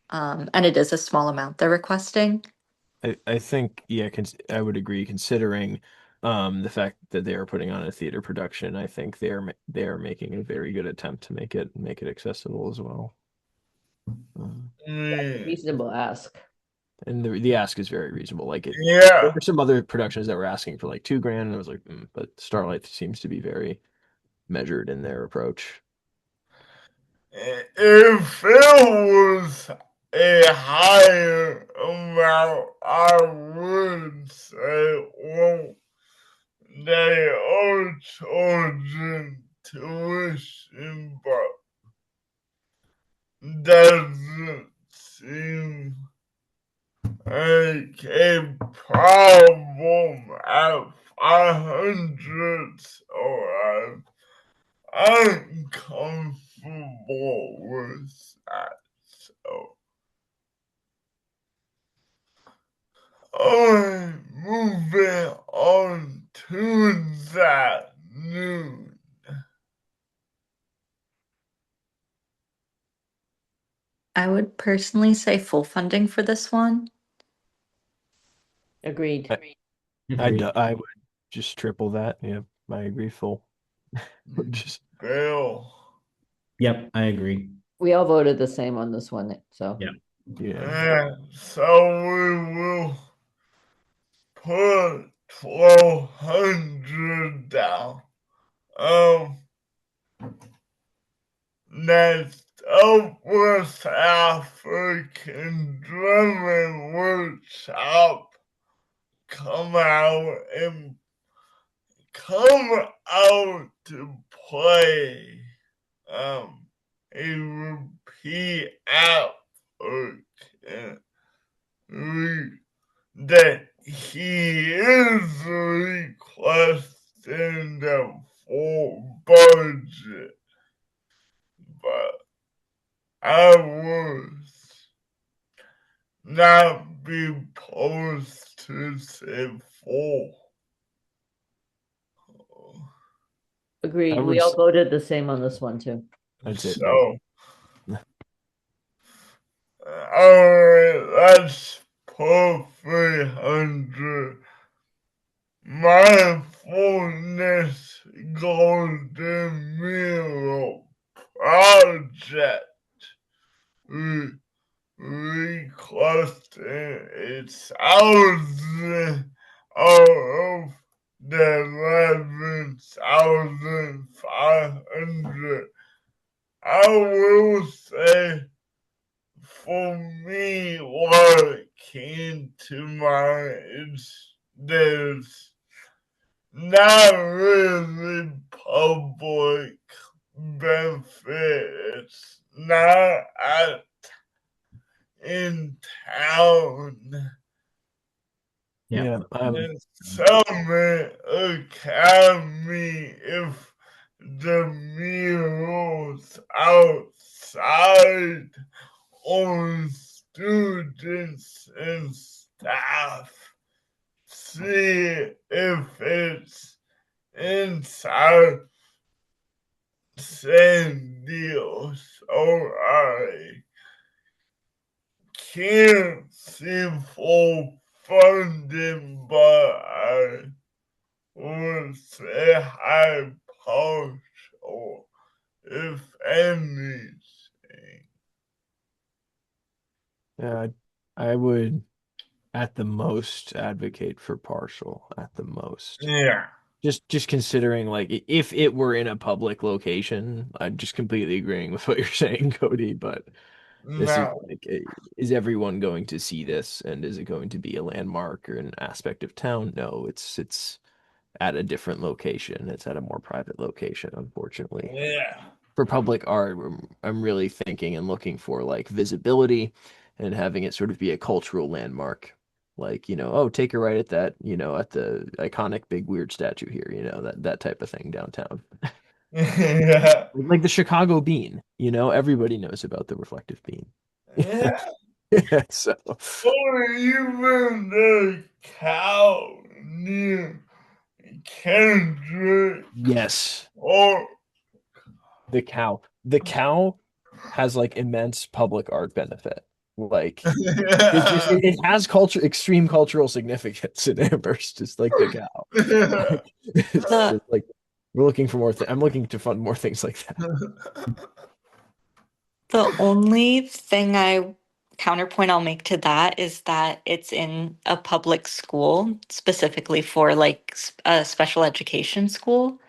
and it is a small amount they're requesting. I think yeah, I would agree considering the fact that they are putting on a theater production. I think they are making a very good attempt to make it accessible as well. Mm, Reasonable ask. And the ask is very reasonable. Like there yeah. were some other productions that were asking for like 2 grand, and I was like, but Starlight seems to be very measured in their approach. If it was a higher amount, I would say, well, they are charging tuition, but doesn't seem like a problem at 500, so I'm comfortable with that. So, alright, moving on to that noon. I would personally say full funding for this one. Agreed. I would just triple that. Yeah, I agree full. Just Bill. Yep, I agree. We all voted the same on this one, so. Yeah. yeah. And so we will put 1,200 down. Next up was African drumming workshop. Come out and come out to play. A repeat applicant that he is requesting the full budget, but I was not be opposed to say full. Agreed. I We would all voted the same on this one too. I'd say full. So, alright, let's put 300. Mindfulness Golden Mirror Project requesting 1,000 out of the 11,500. I will say, for me, what came to mind is there's not really public benefit. It's not in town. Yeah. And Summit Academy, if the murals outside on students and staff, see if it's inside same deals. So I can't see full funding, but I would say high partial, if anything. Yeah, I would at the most advocate for partial at the most. Yeah. Just considering like if it were in a public location, I'm just completely agreeing with what you're saying, Cody, but this is No. like is everyone going to see this and is it going to be a landmark or an aspect of town? No, it's at a different location. It's at a more private location, unfortunately. Yeah. For public art, I'm really thinking and looking for like visibility and having it sort of be a cultural landmark. Like, oh, take a right at that, at the iconic big weird statue here, that type of thing downtown. Yeah. Like the Chicago bean, everybody knows about the reflective bean. Yeah. So, Or even the cow near Kendrick. yes, Or the cow. The cow has like immense public art benefit. Like it has extreme cultural significance in Amherst, just like the cow. It's The just like we're looking for more I'm looking to fund more things like that. the only thing I counterpoint I'll make to that is that it's in a public school, specifically for like a special education school.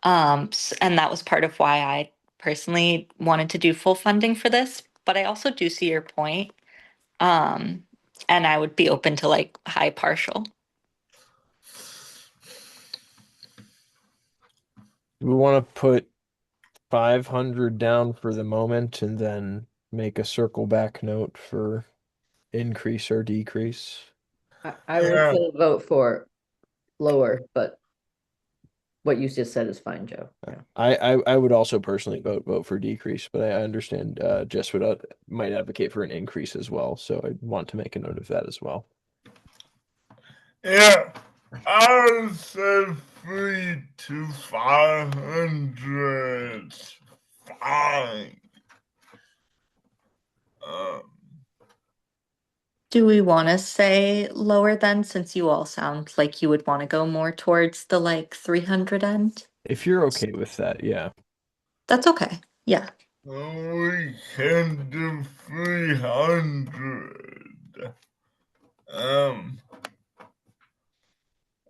And that was part of why I personally wanted to do full funding for this. But I also do see your point. Um, and I would be open to like high partial. We want to put 500 down for the moment and then make a circle back note for increase or decrease. I would yeah. still vote for lower, but what you just said is fine, Joe. Yeah. I would also personally vote for decrease, but I understand Jess might advocate for an increase as well. So I want to make a note of that as well. Yeah. I would say 3 to 500. Fine. Um, Do we want to say lower then, since you all sound like you would want to go more towards the like 300 end? If you're okay with that, yeah. That's okay. Yeah. we can do 300. Um,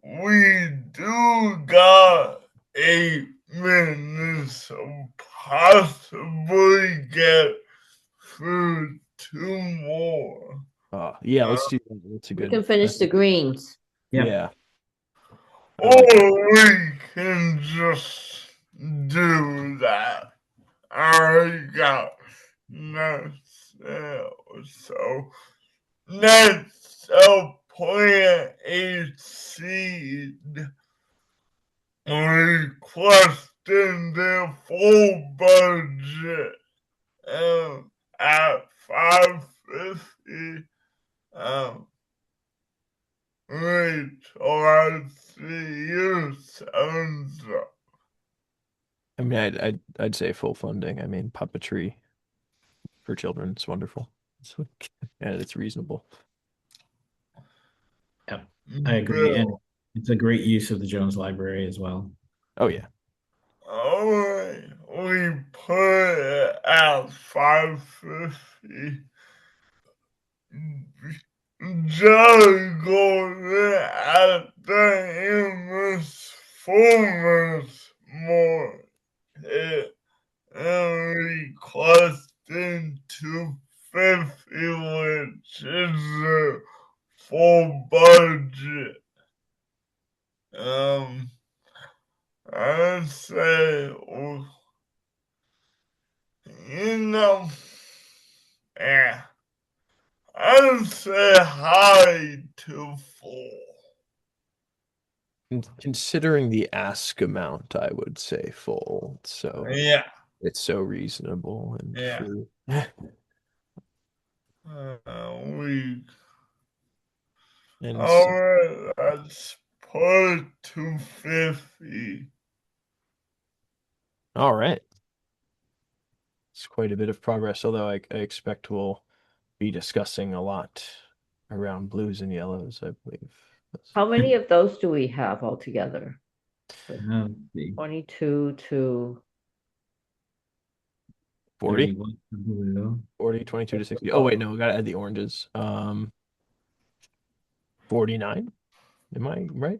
we do got 8 minutes, so possibly get through 2 more. Yeah, let's do that. That's a We good. can finish the greens. Yeah. Yeah. I Or like we can just do that. I got nothing else. So next up, plant a seed. Requesting their full budget at 550. Um, Rachel, I see you thumbs up. I mean, I'd say full funding. I mean, puppetry for children is wonderful. And it's reasonable. Yep. I agree. And it's a great use of the Jones Library as well. Oh yeah. Alright, we put it at 550. Juggling at the MS Formers more hit and requesting 250, which is the full budget. I'd say, you know, yeah, I'd say high to full. Considering the ask amount, I would say full. So Yeah, it's so reasonable and yeah. free. We And alright, let's put 250. all right. It's quite a bit of progress, although I expect we'll be discussing a lot around blues and yellows, I believe. How many of those do we have altogether? Let's see. 22 to 40, 31 for blue. 40, 22 to 60. Oh, wait, no, we gotta add the oranges. 49. Am I right?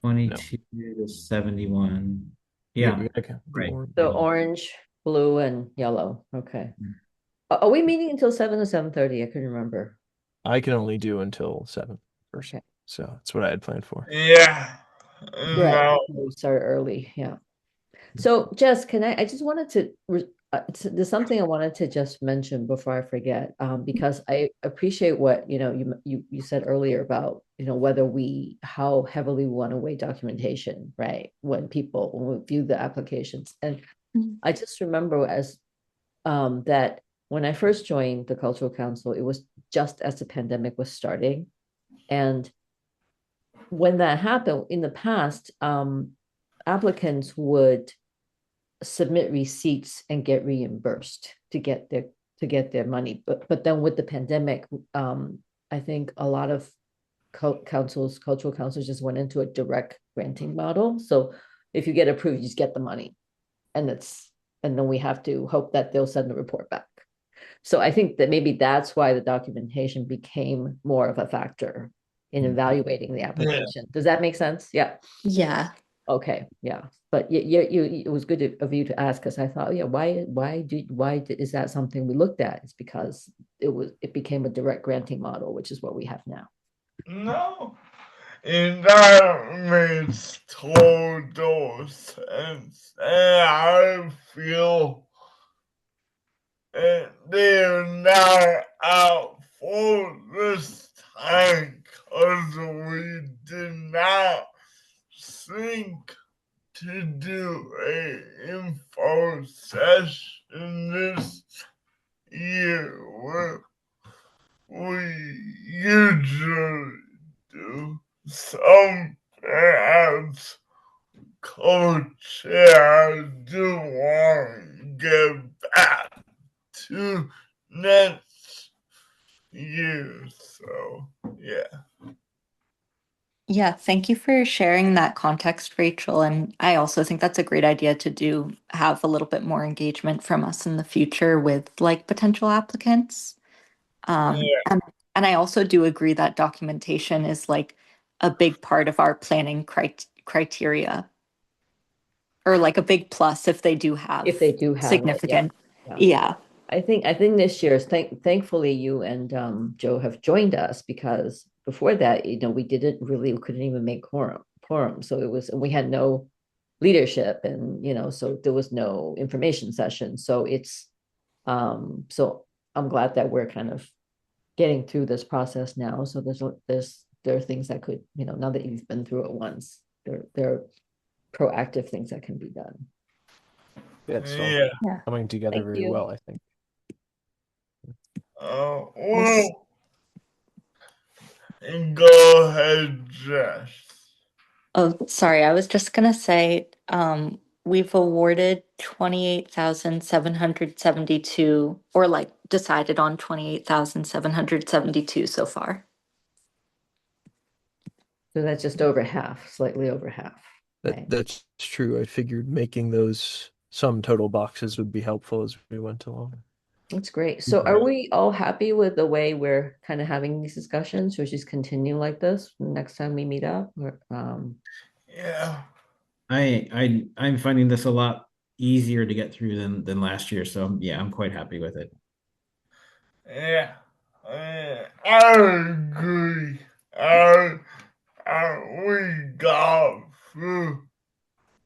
22 to 71. We Yeah. gotta count the Right. orange. so orange, blue, and yellow. Okay. Mm. Are we meeting until 7 to 7:30? I couldn't remember. I can only do until 7 first. Okay. So that's what I had planned for. Yeah. Right. No. We start early. Yeah. So Jess, I just wanted to there's something I wanted to just mention before I forget, because I appreciate what you said earlier about whether how heavily we want to weigh documentation, right? When we view the applications, and I just remember that when I first joined the Cultural Council, it was just as the pandemic was starting, and when that happened in the past, applicants would submit receipts and get reimbursed to get their money. But then with the pandemic, I think a lot of cultural councils just went into a direct granting model. So if you get approved, you just get the money, and then we have to hope that they'll send the report back. So I think that maybe that's why the documentation became more of a factor in evaluating the application. Does that make sense? Yeah. Yeah. Okay, yeah, but it was good of you to ask, because I thought, yeah, why is that something we looked at? It's because it became a direct granting model, which is what we have now. No, and that makes total sense. And I feel they're not out for this time because we did not think to do a info session this year where we usually do. Some perhaps co-chair do want to get back to next year. So yeah. Yeah, thank you for sharing that context, Rachel. And I also think that's a great idea to have a little bit more engagement from us in the future with like potential applicants. Yeah. And I also do agree that documentation is like a big part of our planning criteria, or like a big plus if they do have If they do have it, significant. yeah. Yeah. I think this year, thankfully you and Joe have joined us, because before that, we we couldn't even make quorum. So we had no leadership, and so there was no information session. So I'm glad that we're kind of getting through this process now. So there are things that could, now that you've been through it once, there are proactive things that can be done. It's all Yeah. Yeah. coming together Thank very you. well, I think. Well, and go ahead, Jess. Oh, sorry. I was just gonna say, we've awarded 28,772, or like decided on 28,772 so far. So that's just over half, slightly over half. Right. That's true. I figured making those sum total boxes would be helpful as we went along. That's great. So are we all happy with the way we're kind of having these discussions, or just continue like this next time we meet up? Yeah. I'm finding this a lot easier to get through than last year. So yeah, I'm quite happy with it. Yeah. I agree. We got through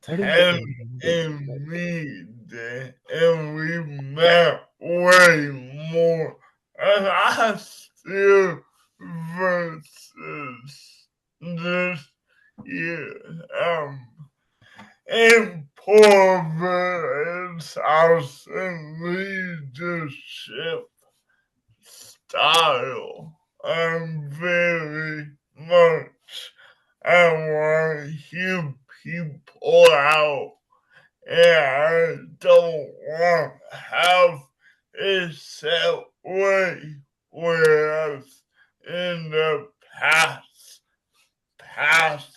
I didn't get 10 in meeting, and we met way more last year versus this year. Improvements house and leadership style. I'm very much I want you people out, and I don't want to have it set way, whereas in the past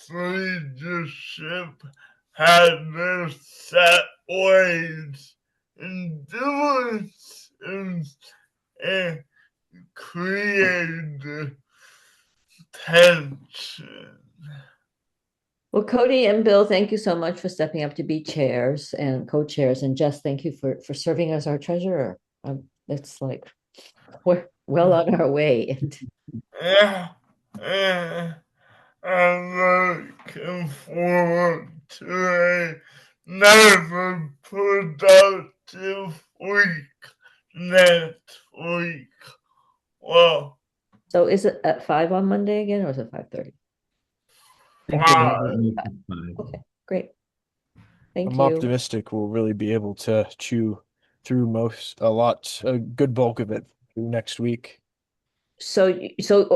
leadership had their set ways in doing things and created tension. Well, Cody and Bill, thank you so much for stepping up to be chairs and co-chairs, and Jess, thank you for serving as our treasurer. It's like we're well on our way. Yeah, yeah. I'm looking forward to another productive week, next week. Well, So is it at 5 on Monday again, or is it 5:30? I think we're five. gonna meet at 5. Okay, great. Thank I'm you. optimistic we'll really be able to chew through a good bulk of it through next week. So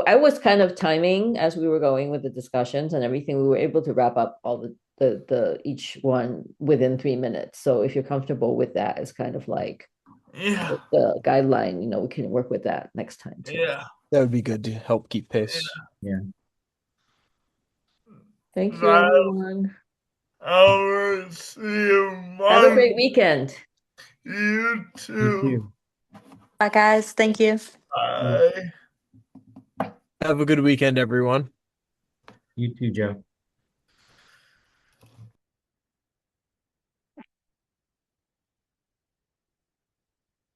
I was kind of timing as we were going with the discussions and everything. We were able to wrap up all the each one within 3 minutes. So if you're comfortable with that, it's kind of like Yeah, the guideline, we can work with that next time too. yeah, That would be good to help keep pace. Yeah. Thank you, that everyone. I'll see you Have a great Monday. weekend. You You too. too. Bye, guys. Thank you. Bye. Have a good weekend, everyone. You too, Joe.